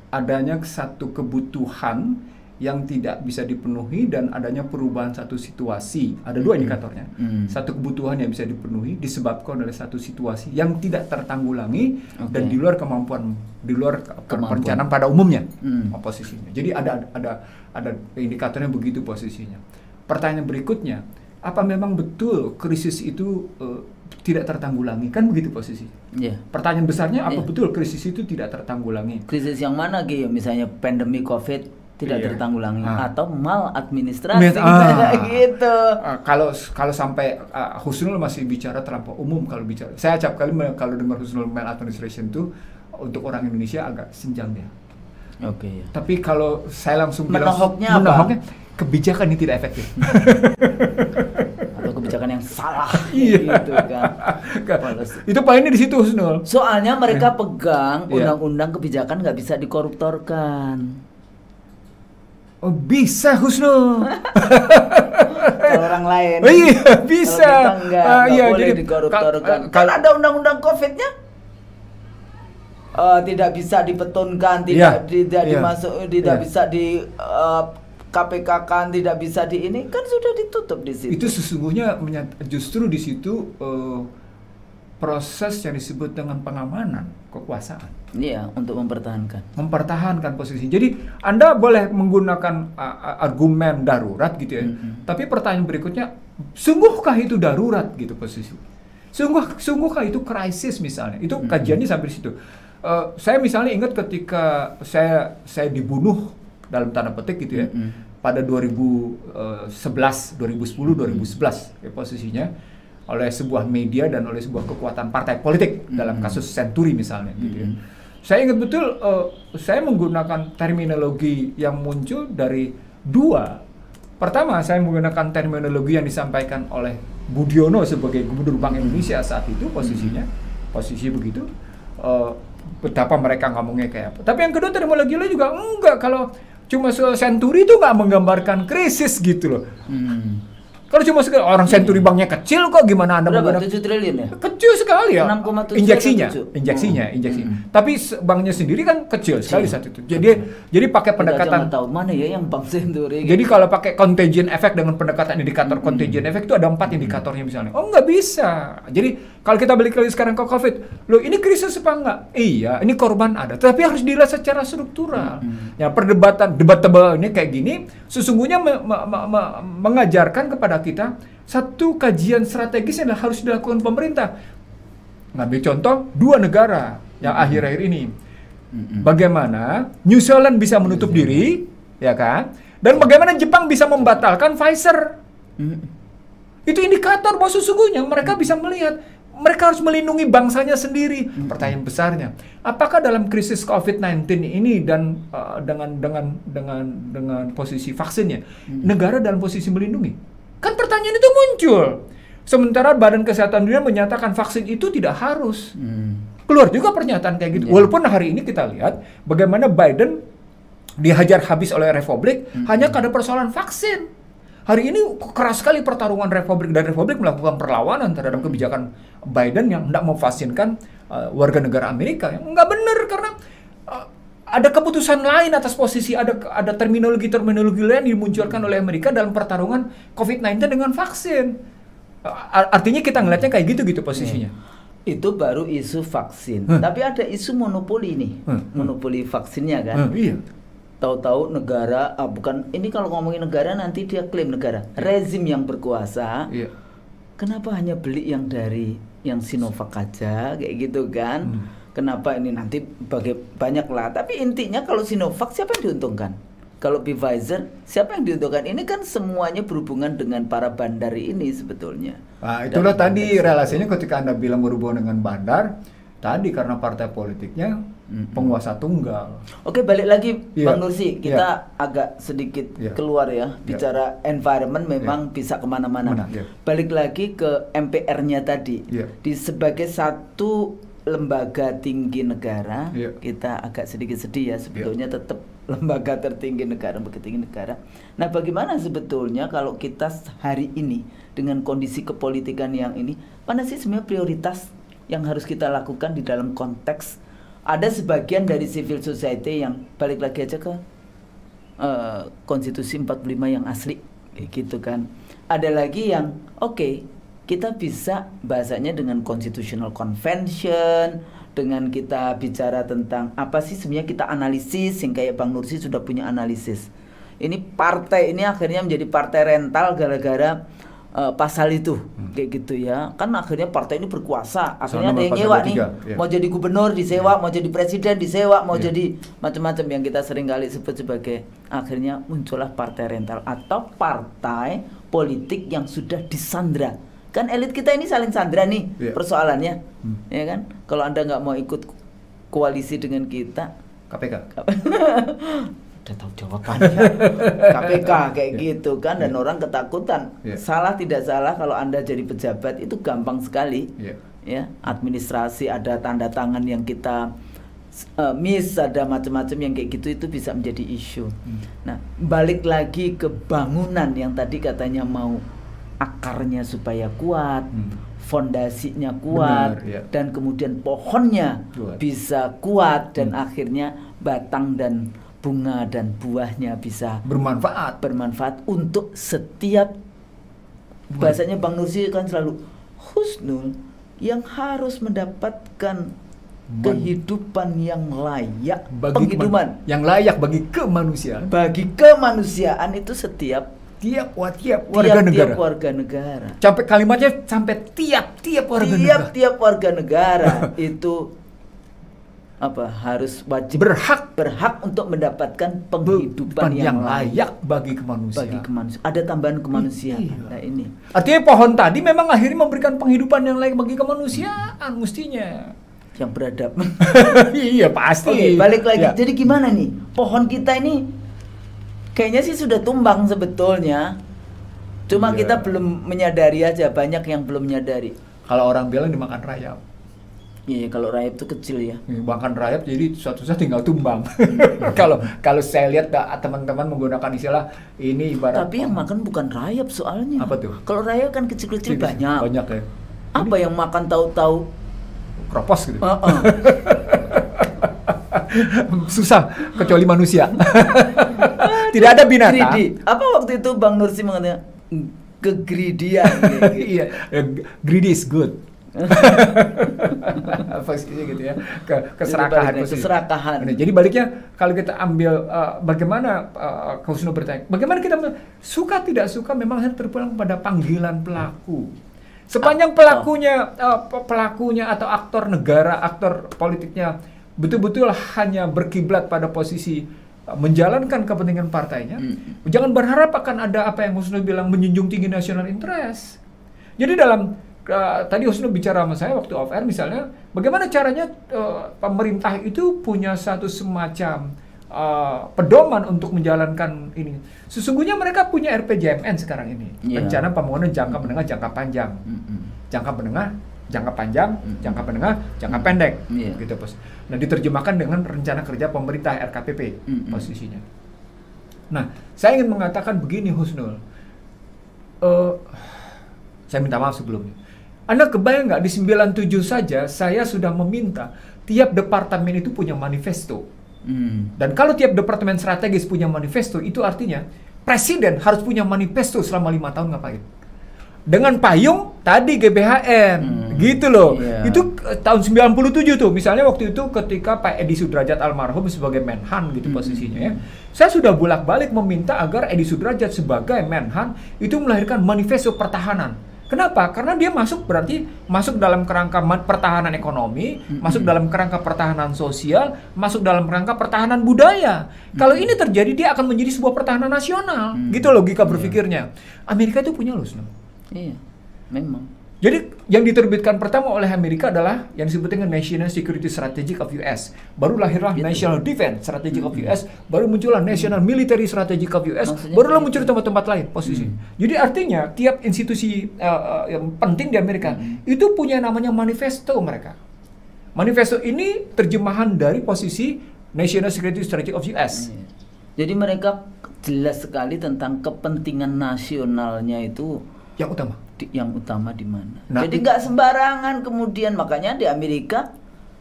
adanya satu kebutuhan yang tidak bisa dipenuhi dan adanya perubahan satu situasi. Ada dua indikatornya. Satu kebutuhan yang bisa dipenuhi disebabkan oleh satu situasi yang tidak tertanggulangi dan di luar kemampuan, perencanaan pada umumnya posisinya. Jadi ada indikatornya begitu posisinya. Pertanyaan berikutnya, apa memang betul krisis itu tidak tertanggulangi? Kan begitu posisi. Pertanyaan besarnya, apa betul krisis itu tidak tertanggulangi? Krisis yang mana, Gi? Misalnya pandemi COVID tidak tertanggulangi atau maladministrasi gitu. Kalau sampai Husnul masih bicara terlampau umum kalau bicara. Saya acap kali kalau dengar Husnul maladministration itu untuk orang Indonesia agak senjang ya. Oke. Ya. Tapi kalau saya langsung menohoknya kebijakan ini tidak efektif. Atau kebijakan yang salah gitu kan. Itu paling di situ Husnul. Soalnya mereka pegang undang-undang kebijakan nggak bisa dikoruptorkan. Oh bisa Husnul. Kalau orang lain. Oh, iya bisa. Kalau kita nggak boleh dikoruptorkan. Kan ada undang-undang COVID-nya. Tidak bisa dipetunkan, tidak dimasuk, tidak bisa di KPK kan, tidak bisa di ini kan sudah ditutup di situ. Itu sesungguhnya justru di situ proses yang disebut dengan pengamanan kekuasaan. Iya, untuk mempertahankan posisi. Jadi Anda boleh menggunakan argumen darurat gitu ya. Tapi pertanyaan berikutnya, sungguhkah itu darurat gitu posisi? Sungguhkah itu krisis misalnya? Itu kajiannya sampai di situ. Saya misalnya ingat ketika saya dibunuh dalam tanda petik gitu ya. Pada 2010, 2011 ya, posisinya oleh sebuah media dan oleh sebuah kekuatan partai politik dalam kasus Senturi misalnya gitu ya. Saya ingat betul saya menggunakan terminologi yang muncul dari dua. Pertama, saya menggunakan terminologi yang disampaikan oleh Budiono sebagai Gubernur Bank Indonesia saat itu posisi begitu. Betapa mereka ngomongnya kayak apa. Tapi yang kedua terminologi lo juga enggak, kalau cuma soal Senturi itu nggak menggambarkan krisis gitu loh. Kalau cuma orang Senturi banknya kecil kok gimana Anda menggunakan 7 triliun ya? Kecil sekali ya. 6,7 injeksinya. Tapi banknya sendiri kan kecil sekali saat itu. Jadi pakai pendekatan tahu mana ya yang bank Senturi. Jadi kalau pakai contagion effect dengan pendekatan indikator contagion effect itu ada 4 indikatornya misalnya. Oh nggak bisa. Jadi kalau kita balik lagi sekarang ke COVID, loh ini krisis apa enggak? Iya, ini korban ada. Tapi harus dilihat secara struktural. Ya debatable ini kayak gini sesungguhnya mengajarkan kepada kita satu kajian strategis yang harus dilakukan pemerintah. Ngambil contoh 2 negara yang akhir-akhir ini. Bagaimana New Zealand bisa menutup diri, ya kan? Dan bagaimana Jepang bisa membatalkan Pfizer. Itu indikator bahwa sesungguhnya mereka bisa melihat, mereka harus melindungi bangsanya sendiri. Pertanyaan besarnya, apakah dalam krisis COVID-19 ini dan dengan posisi vaksinnya, negara dalam posisi melindungi? Kan pertanyaan itu muncul. Sementara Badan Kesehatan Dunia menyatakan vaksin itu tidak harus. Keluar juga pernyataan kayak gitu. Walaupun hari ini kita lihat bagaimana Biden dihajar habis oleh Republik hanya karena persoalan vaksin. Hari ini keras sekali pertarungan Republik, dan Republik melakukan perlawanan terhadap kebijakan Biden yang hendak memvaksinkan warga negara Amerika. Yang nggak benar karena ada keputusan lain atas posisi, ada terminologi lain dimunculkan oleh Amerika dalam pertarungan COVID-19 dengan vaksin. Artinya kita ngelihatnya kayak gitu posisinya. Itu baru isu vaksin. Tapi ada isu monopoli nih, monopoli vaksinnya kan. Iya. Tahu-tahu negara, bukan ini kalau ngomongin negara nanti dia klaim negara. Rezim yang berkuasa. Iya. Kenapa hanya beli yang dari yang Sinovac aja kayak gitu kan? Kenapa ini nanti banyak lah. Tapi intinya kalau Sinovac siapa yang diuntungkan? Kalau Pfizer siapa yang diuntungkan? Ini kan semuanya berhubungan dengan para bandar ini sebetulnya. Nah, itulah tadi relasinya ketika Anda bilang berhubungan dengan bandar. Tadi karena partai politiknya penguasa tunggal. Oke, balik lagi Bang Nursi. Kita agak sedikit keluar ya. Bicara environment memang bisa kemana-mana. Balik lagi ke MPR-nya tadi. Sebagai satu lembaga tinggi negara, kita agak sedikit sedih ya sebetulnya tetap lembaga tertinggi negara, lembaga tinggi negara. Nah, bagaimana sebetulnya kalau kita hari ini dengan kondisi kepolitikan yang ini, mana sih sebenarnya prioritas yang harus kita lakukan di dalam konteks ada sebagian dari civil society yang balik lagi aja ke konstitusi 45 yang asli kayak gitu kan. Ada lagi yang kita bisa bahasanya dengan constitutional convention, dengan kita bicara tentang apa sih sebenarnya kita analisis, yang kayak Bang Nursi sudah punya analisis. Ini partai ini akhirnya menjadi partai rental gara-gara pasal itu kayak gitu ya. Kan akhirnya partai ini berkuasa, akhirnya ada yang nyewa nih, mau jadi gubernur disewa, mau jadi presiden disewa, mau jadi macam-macam yang kita sering kali sebut sebagai, akhirnya muncullah partai rental atau partai politik yang sudah disandra. Kan elit kita ini saling sandra nih persoalannya, ya kan? Kalau Anda nggak mau ikut koalisi dengan kita, KPK. Udah tahu jawabannya. KPK kayak gitu kan, dan orang ketakutan. Salah tidak salah, kalau Anda jadi pejabat itu gampang sekali. Ya, administrasi ada tanda tangan yang kita miss, ada macam-macam yang kayak gitu, itu bisa menjadi isu. Nah, balik lagi ke bangunan yang tadi katanya mau akarnya supaya kuat, fondasinya kuat, dan kemudian pohonnya bisa kuat, dan akhirnya batang dan bunga dan buahnya bisa bermanfaat untuk setiap. Bahasanya Bang Nursi kan selalu husnul, yang harus mendapatkan kehidupan yang layak, penghidupan yang layak bagi kemanusiaan. Bagi kemanusiaan itu setiap warga negara. Sampai kalimatnya sampai tiap warga negara itu harus wajib berhak untuk mendapatkan penghidupan yang layak bagi kemanusiaan. Ada tambahan kemanusiaan. Nah, ini artinya pohon tadi memang akhirnya memberikan penghidupan yang layak bagi kemanusiaan, mestinya yang beradab. Iya pasti. Balik lagi. Jadi gimana nih? Pohon kita ini kayaknya sih sudah tumbang sebetulnya. Cuma kita belum menyadari aja, banyak yang belum menyadari. Kalau orang bilang dimakan rayap. Iya, kalau rayap itu kecil ya. Makan rayap jadi suatu saat tinggal tumbang. Kalau saya lihat teman-teman menggunakan istilah ini ibarat. Tapi yang makan bukan rayap soalnya. Apa tuh? Kalau rayap kan kecil-kecil banyak. Banyak ya. Apa yang makan tahu-tahu kropos gitu. Susah kecuali manusia. Tidak ada binatang. Apa waktu itu Bang Nursi mengatakan kegridian? Iya, greedy is good. Posisinya gitu ya, keserakahan. Jadi baliknya kalau kita ambil bagaimana Kak Husnul bertanya, bagaimana kita suka tidak suka memang harus terpulang pada panggilan pelaku. Sepanjang pelakunya atau aktor negara, aktor politiknya betul-betul hanya berkiblat pada posisi menjalankan kepentingan partainya, jangan berharap akan ada apa yang Husnul bilang menjunjung tinggi national interest. Jadi dalam tadi Husnul bicara sama saya waktu off air misalnya, bagaimana caranya pemerintah itu punya satu semacam pedoman untuk menjalankan ini. Sesungguhnya mereka punya RPJMN sekarang ini, rencana pembangunan jangka menengah, jangka panjang, jangka menengah, jangka panjang, jangka menengah, jangka pendek, gitu bos. Nah diterjemahkan dengan rencana kerja pemerintah RKPP posisinya. Nah saya ingin mengatakan begini Husnul, saya minta maaf sebelumnya. Anda kebayang nggak di 97 saja saya sudah meminta tiap departemen itu punya manifesto. Dan kalau tiap departemen strategis punya manifesto, itu artinya presiden harus punya manifesto selama 5 tahun ngapain. Dengan payung tadi GBHN, gitu loh. Itu tahun 97 tuh, misalnya waktu itu ketika Pak Edi Sudrajat almarhum sebagai Menhan gitu posisinya ya. Saya sudah bolak-balik meminta agar Edi Sudrajat sebagai Menhan itu melahirkan manifesto pertahanan. Kenapa? Karena dia berarti masuk dalam kerangka pertahanan ekonomi, masuk dalam kerangka pertahanan sosial, masuk dalam kerangka pertahanan budaya. Kalau ini terjadi, dia akan menjadi sebuah pertahanan nasional. Gitu logika berpikirnya. Amerika itu punya loh. Iya, memang. Jadi yang diterbitkan pertama oleh Amerika adalah yang disebut dengan National Security Strategy of US. Baru lahirlah National Defense Strategy of US. Baru muncullah National Military Strategy of US. Barulah muncul di tempat-tempat lain posisi. Jadi artinya tiap institusi yang penting di Amerika itu punya namanya manifesto mereka. Manifesto ini terjemahan dari posisi National Security Strategy of US. Jadi mereka jelas sekali tentang kepentingan nasionalnya itu yang utama di mana. Nah, jadi nggak sembarangan kemudian, makanya di Amerika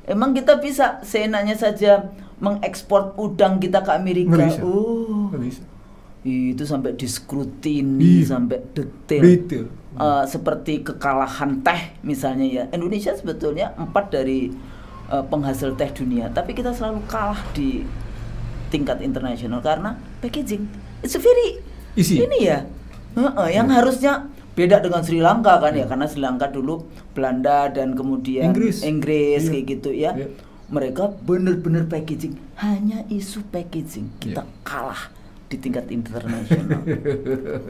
emang kita bisa seenaknya saja mengekspor udang kita ke Amerika. Nggak bisa. Itu sampai diskrutini sampai detail. Seperti kekalahan teh misalnya ya. Indonesia sebetulnya 4 dari penghasil teh dunia, tapi kita selalu kalah di tingkat internasional karena packaging. It's very easy. Ini ya. Yang harusnya Beda dengan Sri Lanka kan ya, karena Sri Lanka dulu Belanda dan kemudian Inggris kayak gitu ya. Mereka benar-benar packaging, hanya isu packaging. Kita kalah di tingkat internasional.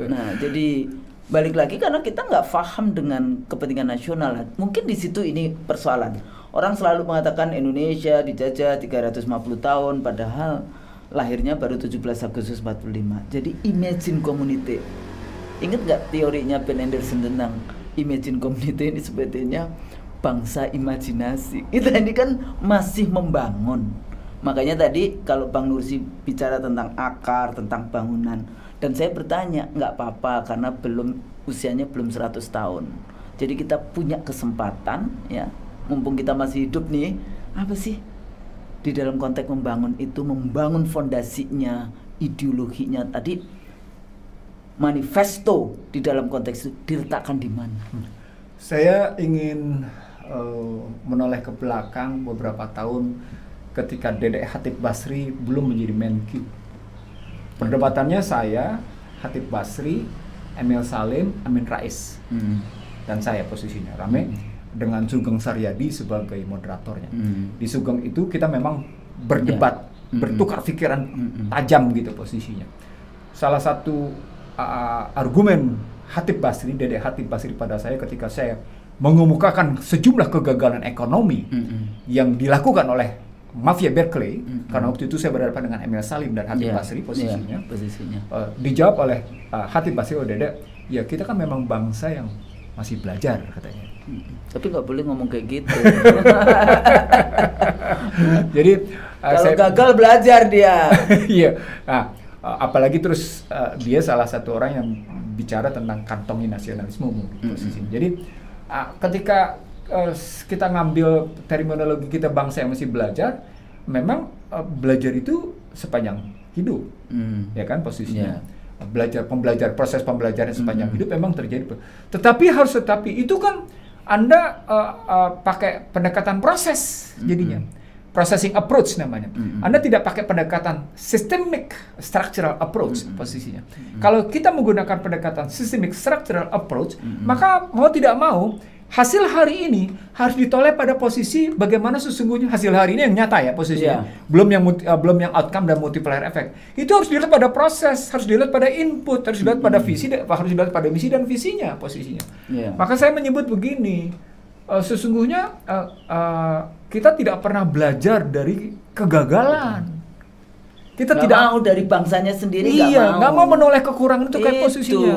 Nah, jadi balik lagi karena kita nggak paham dengan kepentingan nasional. Mungkin di situ ini persoalan. Orang selalu mengatakan Indonesia dijajah 350 tahun, padahal lahirnya baru 17 Agustus 45. Jadi imagine community. Ingat nggak teorinya Ben Anderson tentang imagine community ini sebetulnya bangsa imajinasi. Kita ini kan masih membangun. Makanya tadi kalau Bang Nursi bicara tentang akar, tentang bangunan, dan saya bertanya, nggak apa-apa karena usianya belum 100 tahun. Jadi kita punya kesempatan ya, mumpung kita masih hidup nih, apa sih di dalam konteks membangun itu, membangun fondasinya, ideologinya tadi, manifesto di dalam konteks itu diletakkan di mana? Saya ingin menoleh ke belakang beberapa tahun ketika Dedek Hatib Basri belum menjadi Menq. Perdebatannya saya, Hatib Basri, Emil Salim, Amin Rais, dan saya posisinya rame dengan Sugeng Saryadi sebagai moderatornya. Di Sugeng itu kita memang berdebat, bertukar pikiran tajam gitu posisinya. Salah satu argumen Hatib Basri, Dedek Hatib Basri pada saya ketika saya mengemukakan sejumlah kegagalan ekonomi yang dilakukan oleh mafia Berkeley, karena waktu itu saya berhadapan dengan Emil Salim dan Hatib Basri posisinya. Dijawab oleh Hatib Basri, oh Dedek, ya kita kan memang bangsa yang masih belajar katanya. Tapi nggak boleh ngomong kayak gitu. Jadi kalau gagal belajar dia. Iya. Nah, apalagi terus dia salah satu orang yang bicara tentang kantongi nasionalisme posisinya. Jadi ketika kita ngambil terminologi kita bangsa yang masih belajar, memang belajar itu sepanjang hidup, ya kan posisinya. Proses pembelajaran sepanjang hidup memang terjadi. Tetapi itu kan Anda pakai pendekatan proses jadinya. Processing approach namanya. Anda tidak pakai pendekatan systemic structural approach posisinya. Kalau kita menggunakan pendekatan systemic structural approach, maka mau tidak mau hasil hari ini harus ditolak pada posisi bagaimana sesungguhnya hasil hari ini yang nyata ya posisinya. Belum yang outcome dan multiplier effect. Itu harus dilihat pada proses, harus dilihat pada input, harus dilihat pada visi, harus dilihat pada misi dan visinya posisinya. Maka saya menyebut begini, sesungguhnya kita tidak pernah belajar dari kegagalan. Kita tidak mau dari bangsanya sendiri, nggak mau menoleh kekurangan itu kayak posisinya.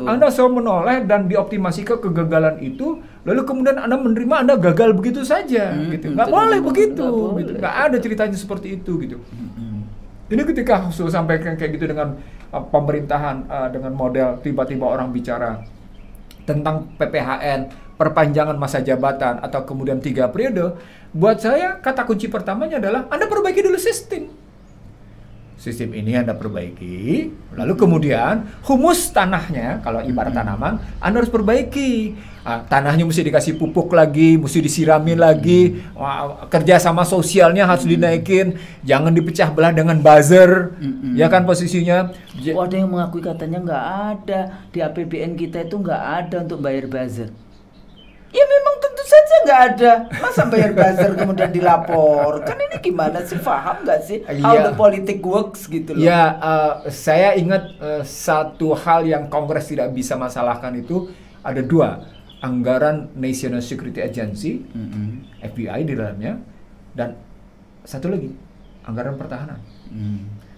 Anda selalu menoleh dan dioptimasi ke kegagalan itu, lalu kemudian Anda menerima Anda gagal begitu saja, gitu. Nggak boleh begitu, gitu. Nggak ada ceritanya seperti itu, gitu. Jadi ketika sampai kayak gitu dengan pemerintahan dengan model tiba-tiba orang bicara tentang PPHN, perpanjangan masa jabatan atau kemudian 3 periode, buat saya kata kunci pertamanya adalah Anda perbaiki dulu sistem. Sistem ini Anda perbaiki, lalu kemudian humus tanahnya, kalau ibarat tanaman, Anda harus perbaiki. Tanahnya mesti dikasih pupuk lagi, mesti disiramin lagi, kerjasama sosialnya harus dinaikin, jangan dipecah belah dengan buzzer, ya kan posisinya. Ada yang mengakui katanya nggak ada, di APBN kita itu nggak ada untuk bayar buzzer. Ya memang tentu saja nggak ada. Masa bayar buzzer kemudian dilapor? Kan ini gimana sih? Paham nggak sih how the politics works gitu loh? Ya, saya ingat satu hal yang Kongres tidak bisa masalahkan itu ada 2. Anggaran National Security Agency, FBI di dalamnya, dan satu lagi, anggaran pertahanan.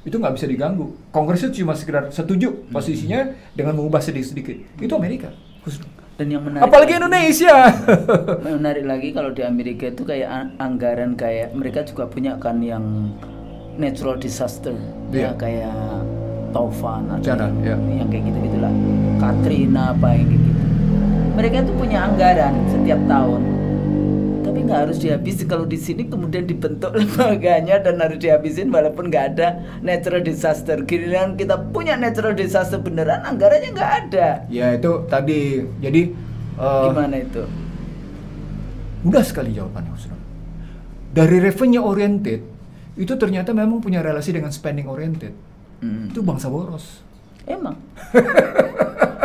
Itu nggak bisa diganggu. Kongres itu cuma sekedar setuju posisinya dengan mengubah sedikit-sedikit. Itu Amerika. Dan yang menarik apalagi Indonesia. Menarik lagi kalau di Amerika itu kayak anggaran kayak mereka juga punya kan yang natural disaster, ya kayak Taufan atau yang kayak gitu-gitulah, Katrina apa yang gitu. Mereka itu punya anggaran setiap tahun, tapi nggak harus dihabisin. Kalau di sini kemudian dibentuk lembaganya dan harus dihabisin walaupun nggak ada natural disaster. Giliran kita punya natural disaster beneran, anggarannya nggak ada. Ya itu tadi, jadi gimana itu? Mudah sekali jawabannya, Saudara. Dari revenue oriented itu ternyata memang punya relasi dengan spending oriented. Itu bangsa boros. Emang.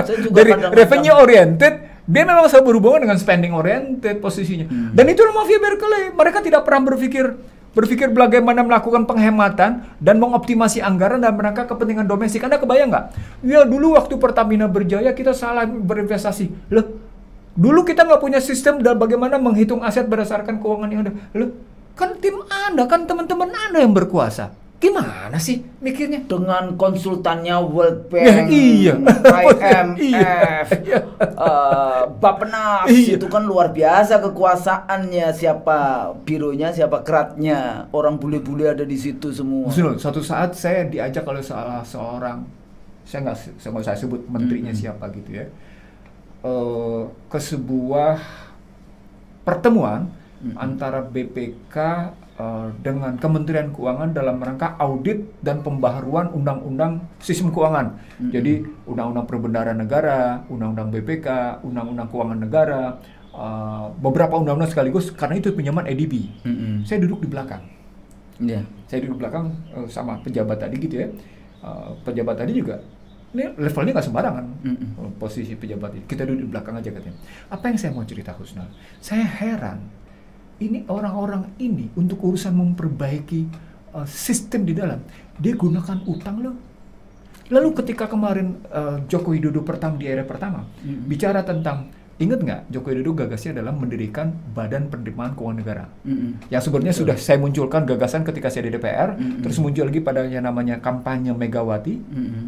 Dari revenue oriented, dia memang selalu berhubungan dengan spending oriented posisinya. Dan itulah mafia Berkeley. Mereka tidak pernah berpikir bagaimana melakukan penghematan dan mengoptimasi anggaran dan rangka kepentingan domestik. Anda kebayang nggak? Ya dulu waktu Pertamina berjaya kita salah berinvestasi. Loh, dulu kita nggak punya sistem dan bagaimana menghitung aset berdasarkan keuangan yang ada. Loh, kan tim Anda, kan teman-teman Anda yang berkuasa. Gimana sih mikirnya? Dengan konsultannya World Bank, iya. IMF, Bappenas, itu kan luar biasa kekuasaannya. Siapa bironya, siapa keratnya, orang bule-bule ada di situ semua. Suatu saat saya diajak oleh salah seorang, saya nggak saya sebut menterinya siapa gitu ya, ke sebuah pertemuan antara BPK dengan Kementerian Keuangan dalam rangka audit dan pembaharuan undang-undang sistem keuangan. Jadi undang-undang perbendaharaan negara, undang-undang BPK, undang-undang keuangan negara, beberapa undang-undang sekaligus karena itu pinjaman EDB. Saya duduk di belakang. Saya duduk di belakang sama pejabat tadi gitu ya. Pejabat tadi juga ini levelnya nggak sembarangan posisi pejabat ini. Kita duduk di belakang aja katanya. Apa yang saya mau cerita Husnul? Saya heran. Ini orang-orang ini untuk urusan memperbaiki sistem di dalam, dia gunakan utang loh. Lalu ketika kemarin Joko Widodo di era pertama bicara tentang, ingat nggak Joko Widodo gagasnya adalah mendirikan Badan Penerimaan Keuangan Negara. Yang sebenarnya sudah saya munculkan gagasan ketika saya di DPR, terus muncul lagi pada yang namanya kampanye Megawati.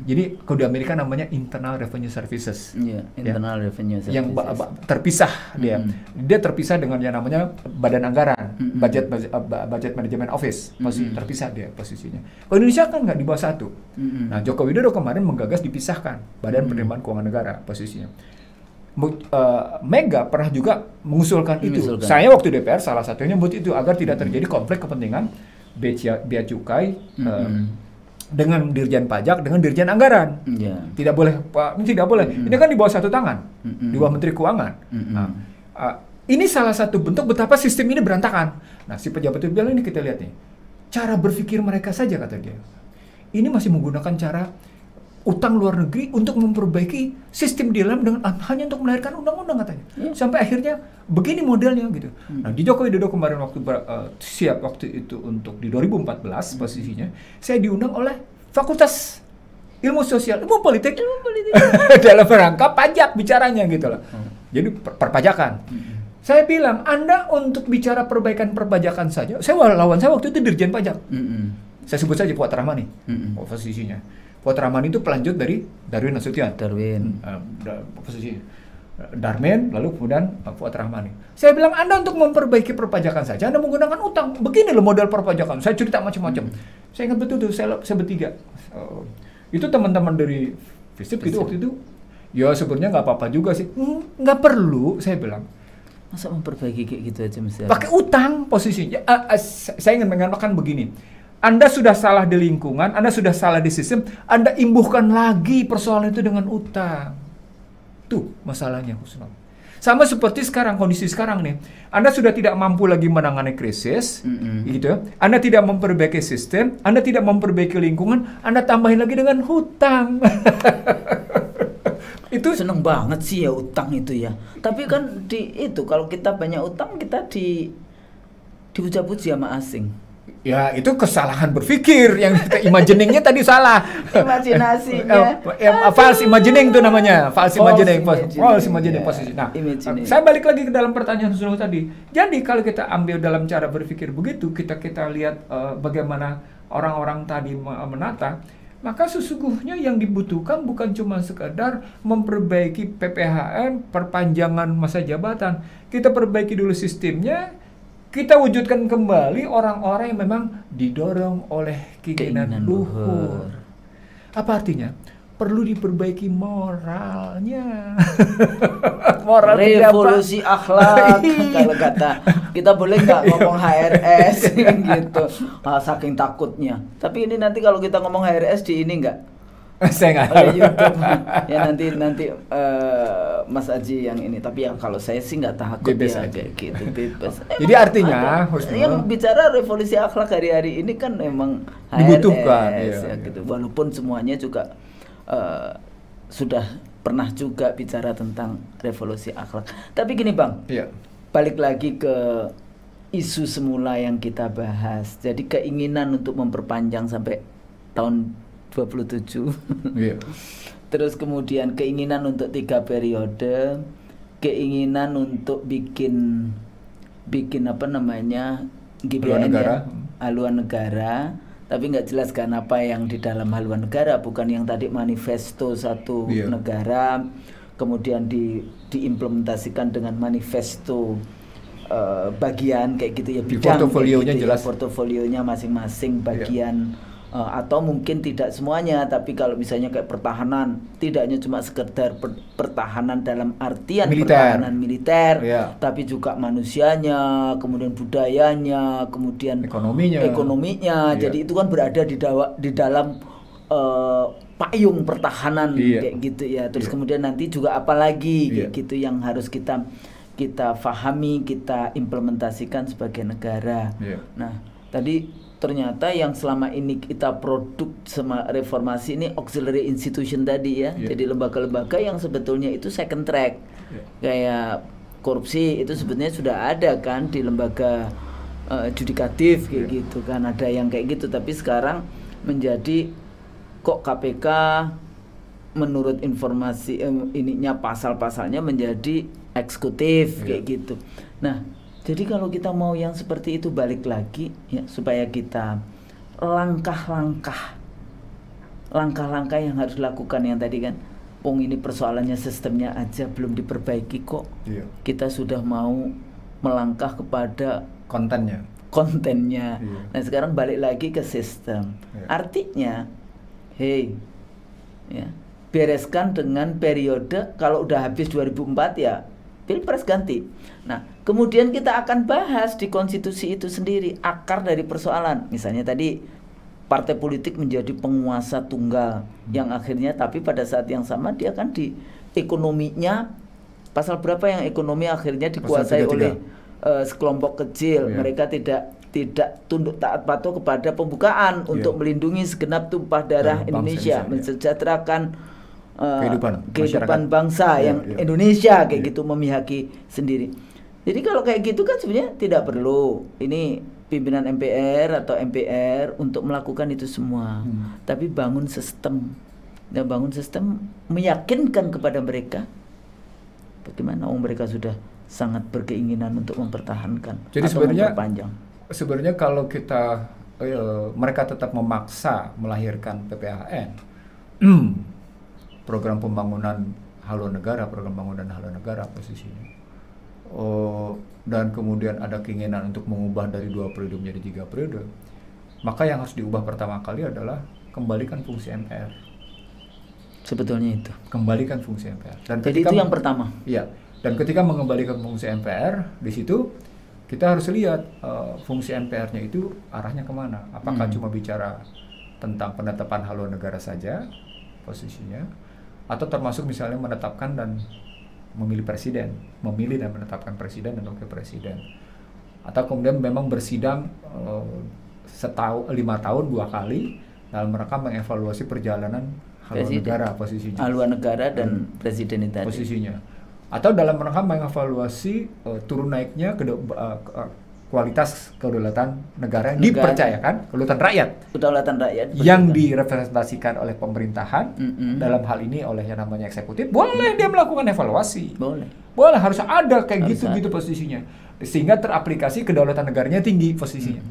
Jadi kalau di Amerika namanya Internal Revenue Services. Internal Revenue Services. Yang terpisah dia. Dia terpisah dengan yang namanya Badan Anggaran, Budget Management Office. Terpisah dia posisinya. Kalau Indonesia kan nggak di bawah satu. Nah Joko Widodo kemarin menggagas dipisahkan Badan Penerimaan Keuangan Negara posisinya. Mega pernah juga mengusulkan itu. Saya waktu DPR salah satunya buat itu agar tidak terjadi konflik kepentingan bea cukai dengan Dirjen Pajak dengan Dirjen Anggaran. Tidak boleh, tidak boleh. Ini kan di bawah satu tangan, di bawah Menteri Keuangan. Ini salah satu bentuk betapa sistem ini berantakan. Nah, si pejabat itu bilang ini kita lihat nih, cara berpikir mereka saja kata dia. Ini masih menggunakan cara utang luar negeri untuk memperbaiki sistem di dalam dengan hanya untuk melahirkan undang-undang katanya. Sampai akhirnya begini modelnya gitu. Nah, di Joko Widodo kemarin waktu itu untuk di 2014 posisinya, saya diundang oleh Fakultas Ilmu Sosial, Ilmu Politik. Dalam rangka pajak bicaranya gitu loh. Jadi perpajakan. Saya bilang, Anda untuk bicara perbaikan perpajakan saja, lawan saya waktu itu Dirjen Pajak. Saya sebut saja Fuad Rahmani posisinya. Fuad Rahmani itu pelanjut dari Darwin Nasution. Posisi Darmin, lalu kemudian Fuad Rahmani. Saya bilang, Anda untuk memperbaiki perpajakan saja, Anda menggunakan utang. Begini loh model perpajakan. Saya cerita macam-macam. Saya ingat betul tuh, saya bertiga. Itu teman-teman dari FISIP gitu waktu itu. Ya sebenarnya nggak apa-apa juga sih. Nggak perlu, saya bilang. Masa memperbaiki kayak gitu aja misalnya? Pakai utang posisinya. Saya ingin mengatakan begini. Anda sudah salah di lingkungan, Anda sudah salah di sistem, Anda imbuhkan lagi persoalan itu dengan utang. Tuh masalahnya Husnul. Sama seperti sekarang, kondisi sekarang nih. Anda sudah tidak mampu lagi menangani krisis, gitu. Anda tidak memperbaiki sistem, Anda tidak memperbaiki lingkungan, Anda tambahin lagi dengan hutang. Itu seneng banget sih ya utang itu ya. Tapi kan kalau kita banyak utang kita dipuja-puji sama asing. Ya itu kesalahan berpikir yang imaginingnya tadi salah. Imajinasinya. False imagining itu namanya. False imagining posisi. Nah, saya balik lagi ke dalam pertanyaan Husnul tadi. Jadi kalau kita ambil dalam cara berpikir begitu, kita lihat bagaimana orang-orang tadi menata, maka sesungguhnya yang dibutuhkan bukan cuma sekedar memperbaiki PPHN, perpanjangan masa jabatan. Kita perbaiki dulu sistemnya. Kita wujudkan kembali orang-orang yang memang didorong oleh keinginan luhur. Apa artinya? Perlu diperbaiki moralnya. Moral revolusi akhlak. Kalau kata kita boleh nggak ngomong HRS gitu, saking takutnya. Tapi ini nanti kalau kita ngomong HRS di ini nggak? Saya nggak tahu. YouTube. Ya nanti Mas Aji yang ini. Tapi ya kalau saya sih nggak takut ya kayak gitu, bebas. Jadi artinya yang bicara revolusi akhlak hari-hari ini kan memang dibutuhkan HRS, ya gitu. Walaupun semuanya juga sudah pernah juga bicara tentang revolusi akhlak. Tapi gini Bang, iya. Balik lagi ke isu semula yang kita bahas. Jadi keinginan untuk memperpanjang sampai tahun 27. Iya. Terus kemudian keinginan untuk 3 periode, keinginan untuk bikin apa namanya GBN ya, haluan negara, tapi nggak jelas kan apa yang di dalam haluan negara, bukan yang tadi manifesto satu negara, kemudian diimplementasikan dengan manifesto bagian kayak gitu ya, bidang portofolionya gitu, jelas ya, portofolionya masing-masing bagian. Atau mungkin tidak semuanya, tapi kalau misalnya kayak pertahanan, tidak hanya cuma sekedar pertahanan dalam artian pertahanan militer, tapi juga manusianya, kemudian budayanya, kemudian ekonominya. Jadi itu kan berada di dalam payung pertahanan kayak gitu ya. Terus kemudian nanti juga apalagi kayak gitu yang harus kita pahami, kita implementasikan sebagai negara. Nah, tadi ternyata yang selama ini kita produk reformasi ini auxiliary institution tadi ya. Jadi lembaga-lembaga yang sebetulnya itu second track. Kayak korupsi itu sebetulnya sudah ada kan di lembaga judikatif kayak gitu kan, ada yang kayak gitu, tapi sekarang menjadi kok KPK menurut informasi ininya pasal-pasalnya menjadi eksekutif kayak gitu. Nah, jadi kalau kita mau yang seperti itu balik lagi ya, supaya kita langkah-langkah yang harus dilakukan yang tadi kan, ini persoalannya sistemnya aja belum diperbaiki kok. Kita sudah mau melangkah kepada kontennya. Nah, sekarang balik lagi ke sistem. Artinya, bereskan dengan periode, kalau udah habis 2004 ya Pilpres ganti. Nah, kemudian kita akan bahas di konstitusi itu sendiri akar dari persoalan. Misalnya tadi partai politik menjadi penguasa tunggal yang akhirnya, tapi pada saat yang sama dia kan di ekonominya, pasal berapa yang ekonomi akhirnya dikuasai oleh sekelompok kecil. Mereka tidak tunduk taat patuh kepada pembukaan untuk melindungi segenap tumpah darah Indonesia, mensejahterakan kehidupan bangsa yang Indonesia kayak gitu, memihaki sendiri. Jadi kalau kayak gitu kan sebenarnya tidak perlu ini pimpinan MPR atau MPR untuk melakukan itu semua. Tapi bangun sistem meyakinkan kepada mereka bagaimana mereka sudah sangat berkeinginan untuk mempertahankan. Jadi sebenarnya kalau kita mereka tetap memaksa melahirkan PPHN, program pembangunan haluan negara posisinya, dan kemudian ada keinginan untuk mengubah dari 2 periode menjadi 3 periode, maka yang harus diubah pertama kali adalah kembalikan fungsi MPR. Sebetulnya itu. Kembalikan fungsi MPR. Dan jadi itu yang pertama. Iya. Dan ketika mengembalikan fungsi MPR, di situ kita harus lihat fungsi MPR-nya itu arahnya kemana. Apakah cuma bicara tentang penetapan haluan negara saja posisinya, atau termasuk misalnya menetapkan dan memilih dan menetapkan presiden dan wakil presiden, atau kemudian memang bersidang 5 tahun 2 kali dalam rangka mengevaluasi perjalanan haluan negara posisinya, haluan negara dan presiden itu posisinya, atau dalam rangka mengevaluasi turun naiknya kualitas kedaulatan negara yang dipercayakan, kedaulatan rakyat yang direpresentasikan oleh pemerintahan, dalam hal ini oleh yang namanya eksekutif. Boleh dia melakukan evaluasi, boleh harus ada kayak gitu posisinya, sehingga teraplikasi kedaulatan negaranya tinggi posisinya.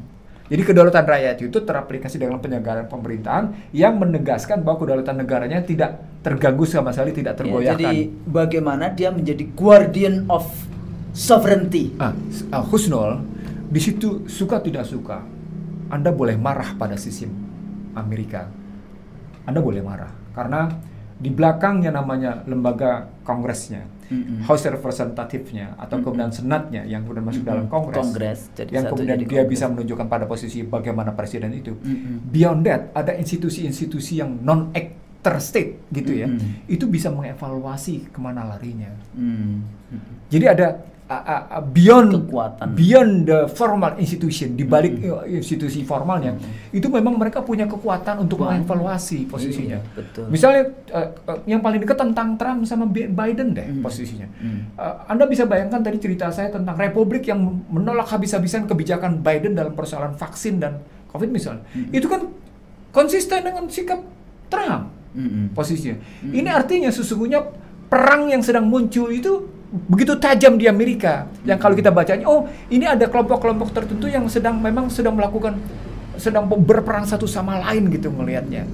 Jadi kedaulatan rakyat itu teraplikasi dalam penyelenggaraan pemerintahan yang menegaskan bahwa kedaulatan negaranya tidak terganggu sama sekali, tidak tergoyahkan. Jadi bagaimana dia menjadi guardian of sovereignty. Husnul, di situ suka tidak suka, Anda boleh marah pada sistem Amerika. Anda boleh marah karena di belakangnya namanya lembaga Kongresnya, House Representative-nya, atau kemudian Senatnya yang kemudian masuk dalam Kongres yang kemudian dia bisa menunjukkan pada posisi bagaimana presiden itu. Beyond that, ada institusi-institusi yang non-act after state gitu ya, itu bisa mengevaluasi kemana larinya. Jadi ada beyond the formal institution, di balik institusi formalnya, itu memang mereka punya kekuatan untuk mengevaluasi posisinya. Misalnya yang paling dekat tentang Trump sama Biden deh posisinya. Anda bisa bayangkan tadi cerita saya tentang Republik yang menolak habis-habisan kebijakan Biden dalam persoalan vaksin dan COVID misalnya. Itu kan konsisten dengan sikap Trump posisinya. Ini artinya sesungguhnya perang yang sedang muncul itu begitu tajam di Amerika, yang kalau kita bacanya, oh ini ada kelompok-kelompok tertentu yang sedang berperang satu sama lain gitu melihatnya,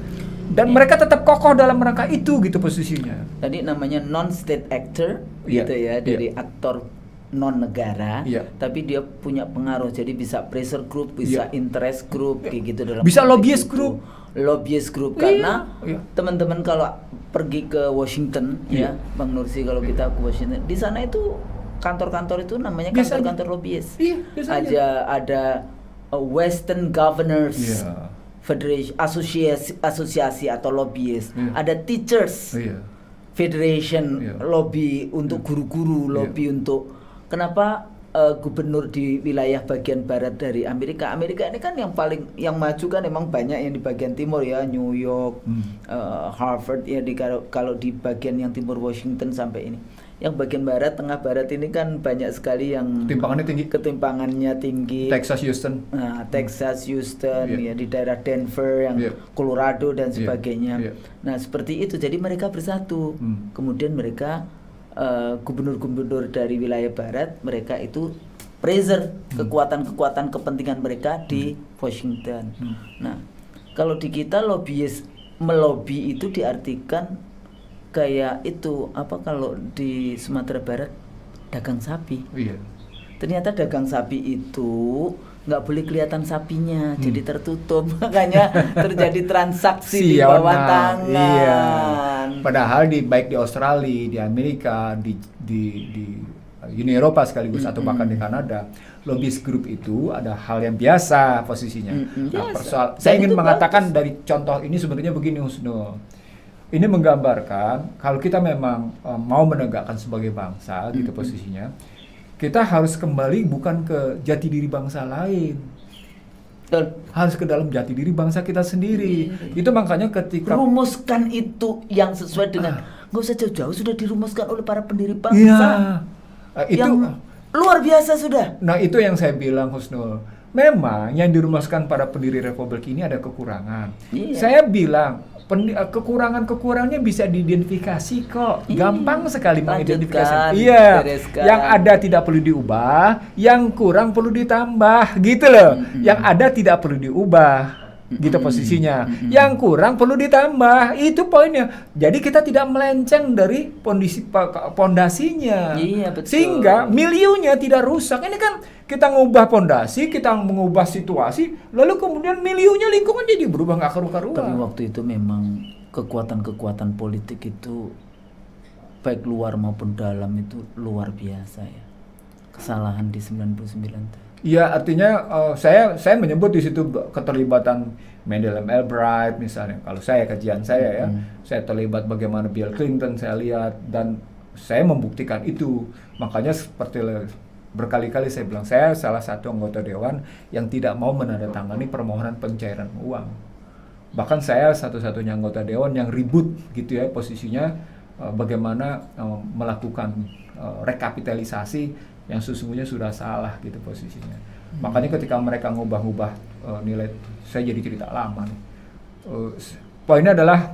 dan mereka tetap kokoh dalam rangka itu gitu posisinya. Tadi namanya non-state actor gitu ya, dari aktor non negara, tapi dia punya pengaruh, jadi bisa pressure group, bisa interest group kayak gitu dalam, bisa lobbyist group. Lobbyist group karena teman-teman kalau pergi ke Washington ya, Bang Nursi, kalau kita ke Washington, di sana itu kantor-kantor itu namanya kantor-kantor lobbyist. Ada Western Governors Federation, asosiasi atau lobbyist. Ada Teachers Federation, lobby untuk guru-guru, lobby untuk kenapa gubernur di wilayah bagian barat dari Amerika ini kan yang maju kan emang banyak yang di bagian timur ya, New York, Harvard ya, kalau di bagian yang timur Washington sampai ini. Yang bagian barat, tengah barat ini kan banyak sekali yang ketimpangannya tinggi. Texas, Houston. Nah, Texas, Houston ya, di daerah Denver, yang Colorado dan sebagainya. Nah, seperti itu. Jadi mereka bersatu. Kemudian mereka gubernur-gubernur dari wilayah barat, mereka itu pressure kekuatan-kekuatan kepentingan mereka di Washington. Nah, kalau di kita melobi itu diartikan kayak itu apa, kalau di Sumatera Barat dagang sapi. Ternyata dagang sapi itu nggak boleh kelihatan sapinya, jadi tertutup, makanya terjadi transaksi di bawah tangan. Padahal baik di Australia, di Amerika, di Uni Eropa sekaligus atau bahkan di Kanada, lobbyist group itu ada hal yang biasa posisinya. Saya ingin mengatakan dari contoh ini sebenarnya begini, Husnul. Ini menggambarkan kalau kita memang mau menegakkan sebagai bangsa gitu posisinya, kita harus kembali bukan ke jati diri bangsa lain, harus ke dalam jati diri bangsa kita sendiri. Itu makanya ketika rumuskan itu yang sesuai dengan, nggak usah jauh-jauh, sudah dirumuskan oleh para pendiri bangsa. Itu yang luar biasa sudah. Nah, itu yang saya bilang, Husnul. Memang yang dirumuskan para pendiri Republik ini ada kekurangan. Saya bilang kekurangan-kekurangannya bisa diidentifikasi kok. Gampang sekali mengidentifikasi. Yang ada tidak perlu diubah, yang kurang perlu ditambah, gitu loh. Yang ada tidak perlu diubah, gitu posisinya. Yang kurang perlu ditambah, itu poinnya. Jadi kita tidak melenceng dari pondasinya. Sehingga miliunya tidak rusak. Ini kan kita ngubah pondasi, kita mengubah situasi, lalu kemudian miliunya, lingkungan jadi berubah nggak karu-karuan. Tapi waktu itu memang kekuatan-kekuatan politik itu baik luar maupun dalam itu luar biasa ya. Kesalahan di 99. Iya, artinya saya menyebut di situ keterlibatan Madeleine Albright misalnya. Kalau kajian saya ya, saya terlibat bagaimana Bill Clinton saya lihat, dan saya membuktikan itu. Makanya seperti berkali-kali saya bilang, saya salah satu anggota dewan yang tidak mau menandatangani permohonan pencairan uang. Bahkan saya satu-satunya anggota dewan yang ribut gitu ya posisinya, bagaimana melakukan rekapitalisasi yang sesungguhnya sudah salah gitu posisinya. Makanya ketika mereka ngubah-ngubah nilai, saya jadi cerita lama nih. Poinnya adalah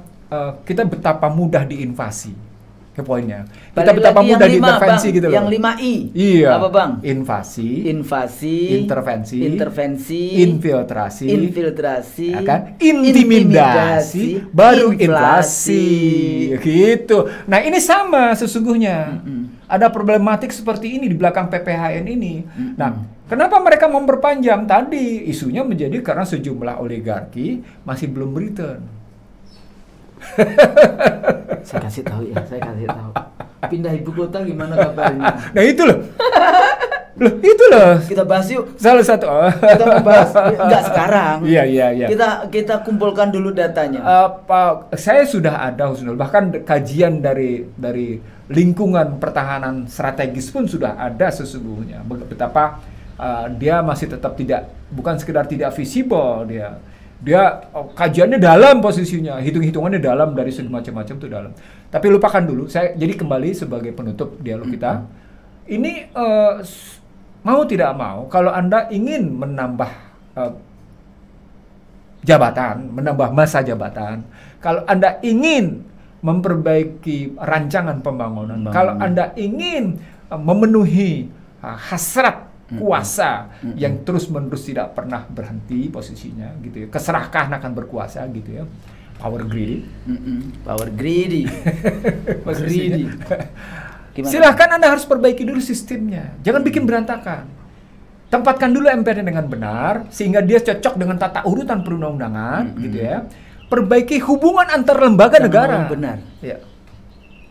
kita betapa mudah diinvasi. Ke poinnya. Kita betapa mudah diintervensi gitu loh. Yang 5I. Iya. Apa, Bang? Invasi, intervensi, infiltrasi, ya kan? Intimidasi, baru inflasi. Gitu. Nah, ini sama sesungguhnya. Ada problematik seperti ini di belakang PPHN ini. Nah, kenapa mereka memperpanjang? Tadi isunya menjadi karena sejumlah oligarki masih belum return. Saya kasih tahu. Pindah ibu kota gimana kabarnya? Nah itu loh. Loh, itu loh. Kita bahas yuk. Salah satu. Kita membahas enggak sekarang. Iya. Kita kumpulkan dulu datanya. Saya sudah ada Husnul, bahkan kajian dari lingkungan pertahanan strategis pun sudah ada sesungguhnya. Betapa dia masih tetap bukan sekedar tidak visible, dia kajiannya dalam posisinya, hitung-hitungannya dalam dari segi macam-macam itu dalam. Tapi lupakan dulu. Saya jadi kembali sebagai penutup dialog kita. Ini mau tidak mau, kalau Anda ingin menambah jabatan, menambah masa jabatan, kalau Anda ingin memperbaiki rancangan pembangunan, kalau Anda ingin memenuhi hasrat kuasa yang terus-menerus tidak pernah berhenti posisinya, gitu ya, keserakahan akan berkuasa, gitu ya, power greedy, greedy. Silahkan Anda harus perbaiki dulu sistemnya. Jangan bikin berantakan. Tempatkan dulu MPR dengan benar, sehingga dia cocok dengan tata urutan perundang-undangan, gitu ya. Perbaiki hubungan antar lembaga negara. Benar. Ya.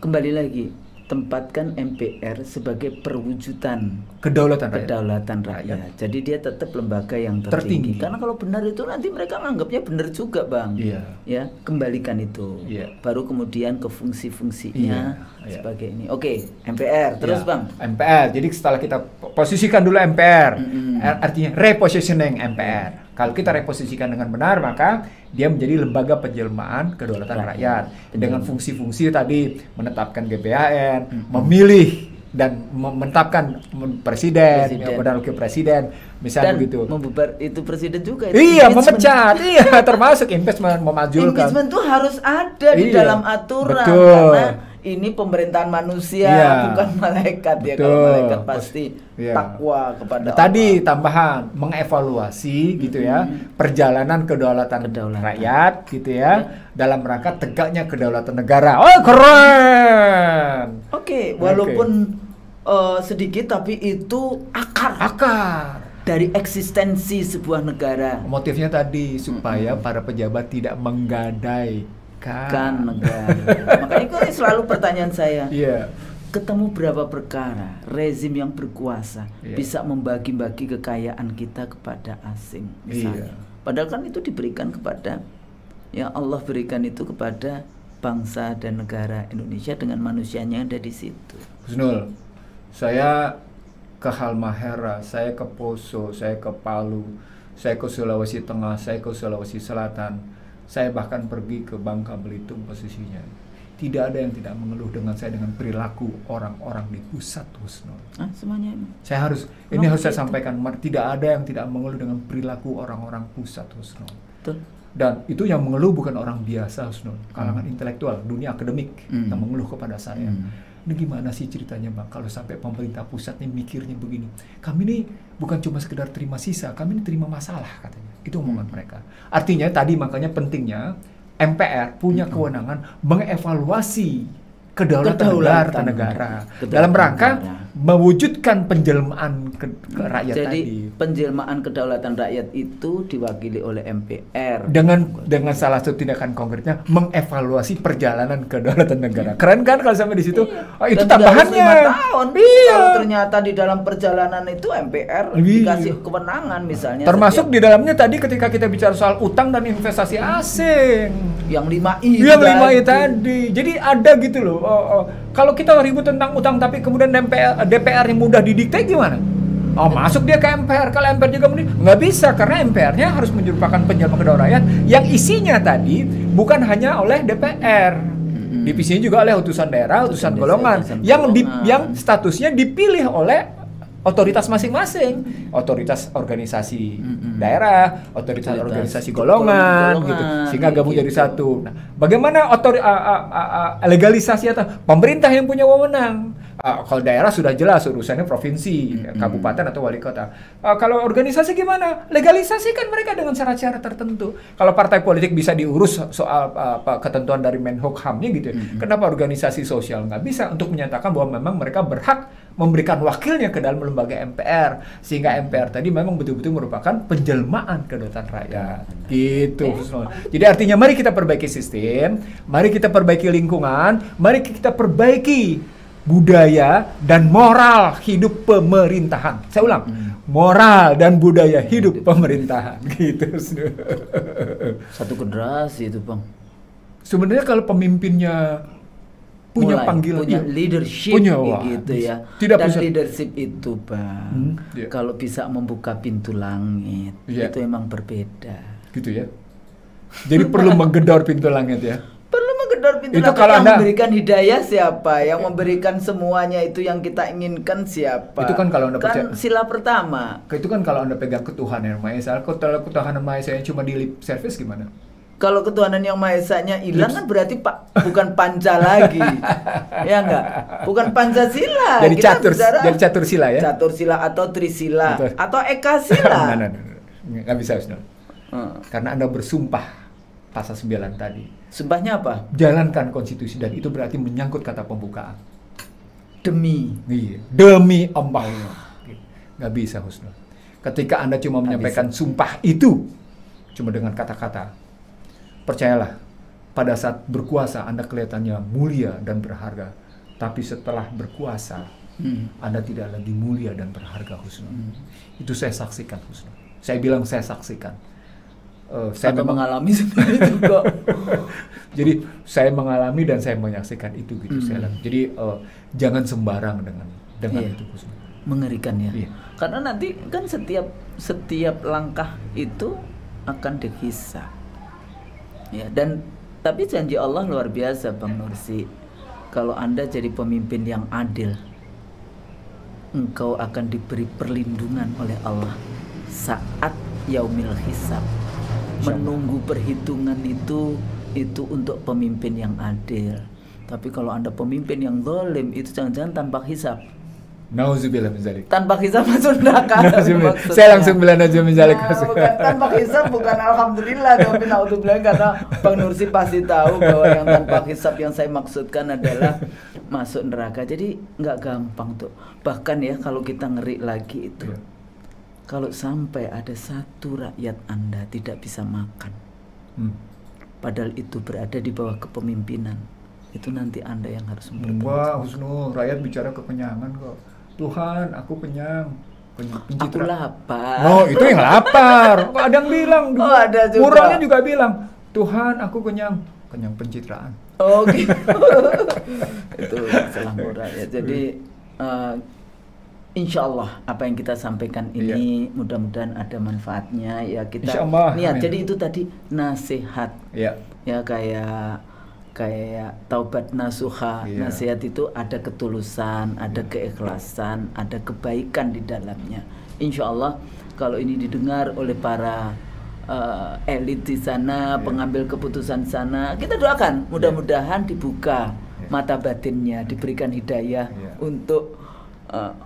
Kembali lagi, tempatkan MPR sebagai perwujudan kedaulatan rakyat. Jadi dia tetap lembaga yang tertinggi. Karena kalau benar itu nanti mereka nganggapnya benar juga, Bang. Iya. Ya, kembalikan itu. Iya. Baru kemudian ke fungsi-fungsinya sebagai ini. Oke, MPR. Terus, Bang. MPR. Jadi setelah kita posisikan dulu MPR, artinya repositioning MPR. Kalau kita reposisikan dengan benar, maka dia menjadi lembaga penjelmaan kedaulatan rakyat. Dengan fungsi-fungsi tadi, menetapkan GPHN, memilih dan menetapkan presiden, dan wakil presiden, misalnya begitu. Membubar itu presiden juga. Iya, memecat, termasuk impeachment, memajulkan. Impeachment itu harus ada di dalam aturan, betul. Karena ini pemerintahan manusia, bukan malaikat. Ya, kalau malaikat pasti takwa kepada tadi Allah. Tambahan mengevaluasi gitu ya, perjalanan kedaulatan rakyat gitu ya, dalam rangka tegaknya kedaulatan negara. Oh, keren. Oke, walaupun sedikit tapi itu akar dari eksistensi sebuah negara. Motifnya tadi supaya para pejabat tidak menggadaikan negara. Makanya itu selalu pertanyaan saya. Iya. Ketemu berapa perkara rezim yang berkuasa bisa membagi-bagi kekayaan kita kepada asing misalnya. Padahal kan itu diberikan kepada Allah, berikan itu kepada bangsa dan negara Indonesia dengan manusianya yang ada di situ. Husnul, saya ke Halmahera, saya ke Poso, saya ke Palu, saya ke Sulawesi Tengah, saya ke Sulawesi Selatan, saya bahkan pergi ke Bangka Belitung posisinya. Tidak ada yang tidak mengeluh dengan saya dengan perilaku orang-orang di pusat, Husnul. Semuanya. Ini harus saya sampaikan, tidak ada yang tidak mengeluh dengan perilaku orang-orang pusat, Husnul. Betul. Dan itu yang mengeluh bukan orang biasa, Husnul, kalangan intelektual, dunia akademik yang mengeluh kepada saya. Ini gimana sih ceritanya, Bang, kalau sampai pemerintah pusat nih mikirnya begini, kami ini bukan cuma sekedar terima sisa, kami ini terima masalah, katanya. Itu omongan mereka. Artinya tadi makanya pentingnya MPR punya kewenangan mengevaluasi kedaulatan negara dalam rangka mewujudkan penjelmaan ke rakyat. Jadi, tadi. Penjelmaan kedaulatan rakyat itu diwakili oleh MPR. Dengan salah satu tindakan konkretnya mengevaluasi perjalanan kedaulatan negara. Keren kan kalau sampai di situ? Itu dan tambahannya. 5 tahun. Kalau ternyata di dalam perjalanan itu MPR dikasih kewenangan misalnya. Termasuk di dalamnya tadi ketika kita bicara soal utang dan investasi asing. Yang 5I tadi. Jadi ada gitu loh. Kalau kita ribut tentang utang tapi kemudian DPR yang mudah didikte gimana? Masuk dia ke MPR, kalau MPR juga nggak bisa karena MPR-nya harus merupakan penjelmaan kedaulatan rakyat yang isinya tadi bukan hanya oleh DPR, divisinya juga oleh utusan daerah, utusan golongan yang statusnya dipilih oleh otoritas masing-masing, otoritas organisasi daerah, otoritas organisasi golongan gitu, sehingga gabung jadi satu. Nah, bagaimana legalisasi atau pemerintah yang punya wewenang? Kalau daerah sudah jelas urusannya provinsi, kabupaten atau wali kota. Kalau organisasi gimana? Legalisasikan mereka dengan syarat-syarat tertentu. Kalau partai politik bisa diurus soal ketentuan dari Menhukhamnya gitu. Kenapa organisasi sosial nggak bisa untuk menyatakan bahwa memang mereka berhak memberikan wakilnya ke dalam lembaga MPR, sehingga MPR tadi memang betul-betul merupakan penjelmaan kedaulatan rakyat. Gitu. Jadi artinya mari kita perbaiki sistem, mari kita perbaiki lingkungan, mari kita perbaiki budaya dan moral hidup pemerintahan. Saya ulang, moral dan budaya hidup pemerintahan. Gitu. Satu generasi itu, Bang. Sebenarnya kalau pemimpinnya punya panggilan, punya leadership, gitu ya. Tidak dan bisa. Leadership itu, Bang, kalau bisa membuka pintu langit, itu emang berbeda. Gitu ya. Jadi perlu menggedor pintu langit ya. Perlu menggedor pintu itu langit. Kalau yang memberikan hidayah siapa? Yang memberikan semuanya itu yang kita inginkan siapa? Itu kan kalau Anda percaya. Sila pertama. Itu kan kalau Anda pegang ketuhanan yang Maha Esa. Kalau ketuhanan Maha Esa yang cuma di lip service gimana? Kalau ketuhanan yang Maha Esa-nya hilang kan berarti bukan panca lagi. Ya enggak? Bukan Pancasila. Jadi catursila ya. Catursila atau trisila atau ekasila. Nggak bisa, Ustaz. Karena Anda bersumpah pasal 9 tadi. Sumpahnya apa? Jalankan konstitusi, dan itu berarti menyangkut kata pembukaan. Demi Allah. Nggak bisa, Husnul. Ketika Anda cuma menyampaikan sumpah itu cuma dengan kata-kata, percayalah, pada saat berkuasa Anda kelihatannya mulia dan berharga, tapi setelah berkuasa Anda tidak lagi mulia dan berharga, Husnul. Itu saya saksikan, Husnul. Saya bilang saya saksikan. Saya mengalami seperti itu kok. Jadi saya mengalami dan saya menyaksikan itu gitu. Jadi jangan sembarang dengan itu, Husnul. Mengerikan ya. Karena nanti kan setiap langkah itu akan dihisab. Ya, dan tapi janji Allah luar biasa, Bang Nursi. Kalau Anda jadi pemimpin yang adil, engkau akan diberi perlindungan oleh Allah saat yaumil hisab. Menunggu perhitungan itu untuk pemimpin yang adil. Tapi kalau Anda pemimpin yang zalim, itu jangan-jangan tanpa hisab. Nauzubillah min dzalik. Tanpa hisab masuk neraka. Saya langsung bilang aja min dzalik. Bukan tanpa hisab, bukan alhamdulillah, tapi naudzubillah, karena Bang Nursi pasti tahu bahwa yang tanpa hisab yang saya maksudkan adalah masuk neraka. Jadi nggak gampang tuh. Bahkan ya kalau kita ngeri lagi itu. Kalau sampai ada satu rakyat Anda tidak bisa makan, padahal itu berada di bawah kepemimpinan, itu nanti Anda yang harus mempertanggungjawabkan. Wah, Husnul, rakyat bicara kekenyangan kok. Tuhan, aku kenyang. Aku lapar. Oh, itu yang lapar. Kok ada yang bilang? Ada juga. Muralnya juga bilang, Tuhan, aku kenyang. Kenyang pencitraan. Oh, gitu. Itu salah moral ya. Jadi insya Allah apa yang kita sampaikan ini mudah-mudahan ada manfaatnya ya, kita niat. Jadi itu tadi nasihat ya kayak taubat nasuha. Nasihat itu ada ketulusan, ada keikhlasan, ada kebaikan di dalamnya. Insya Allah kalau ini didengar oleh para elit di sana, pengambil keputusan sana, kita doakan mudah-mudahan dibuka mata batinnya, diberikan hidayah untuk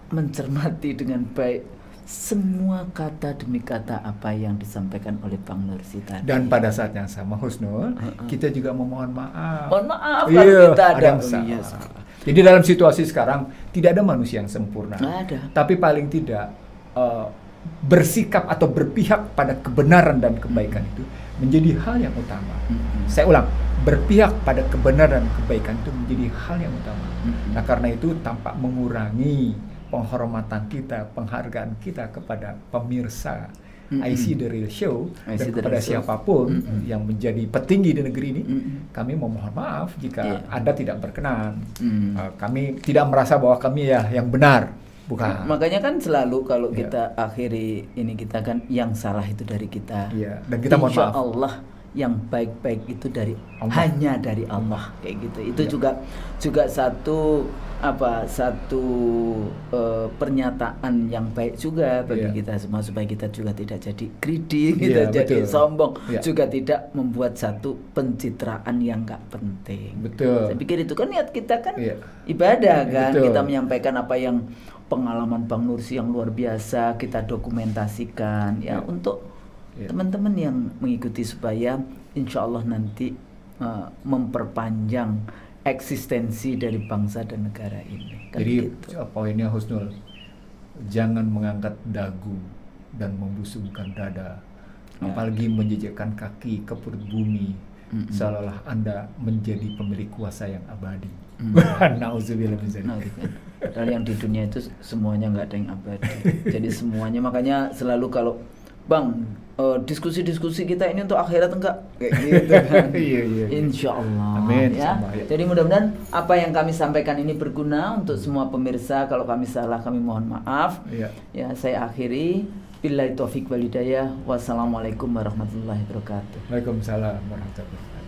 mencermati dengan baik semua kata demi kata apa yang disampaikan oleh Bang Nursi tadi. Dan pada saat yang sama, Husnul, kita juga memohon maaf. Mohon maaf kalau kita ada salah. Jadi dalam situasi sekarang tidak ada manusia yang sempurna. Ada. Tapi paling tidak bersikap atau berpihak pada kebenaran dan kebaikan itu menjadi hal yang utama. Saya ulang, berpihak pada kebenaran dan kebaikan itu menjadi hal yang utama. Nah, karena itu tanpa mengurangi penghormatan kita, penghargaan kita kepada pemirsa IC The Real Show dan kepada siapapun yang menjadi petinggi di negeri ini, kami memohon maaf jika Anda tidak berkenan. Kami tidak merasa bahwa kami yang benar. Bukan. Makanya kan selalu kalau kita akhiri ini, kita kan yang salah itu dari kita. Dan kita mohon maaf. Insya Allah yang baik-baik itu dari Allah. Hanya dari Allah, kayak gitu. Itu juga satu pernyataan yang baik juga bagi kita semua, supaya kita juga tidak jadi greedy, kita jadi sombong, juga tidak membuat satu pencitraan yang nggak penting. Saya pikir itu kan niat kita kan ibadah kan. Kita menyampaikan apa yang pengalaman Bang Nursi yang luar biasa kita dokumentasikan untuk teman-teman yang mengikuti, supaya insya Allah nanti memperpanjang eksistensi dari bangsa dan negara ini. Kan jadi gitu. Poinnya, Husnul, jangan mengangkat dagu dan membusungkan dada, apalagi menjejakkan kaki ke perut bumi seolah-olah Anda menjadi pemilik kuasa yang abadi. Nauzubillah min dzalik. Padahal yang di dunia itu semuanya nggak ada yang abadi. Jadi semuanya, makanya selalu kalau Bang, diskusi-diskusi kita ini untuk akhirat enggak? Kayak gitu kan. Iya. Insya Allah. Amin. Ya. Jadi mudah-mudahan apa yang kami sampaikan ini berguna untuk semua pemirsa. Kalau kami salah, kami mohon maaf. Iya. Ya, saya akhiri. Billahi taufiq wal hidayah. Wassalamualaikum warahmatullahi wabarakatuh. Waalaikumsalam warahmatullahi wabarakatuh.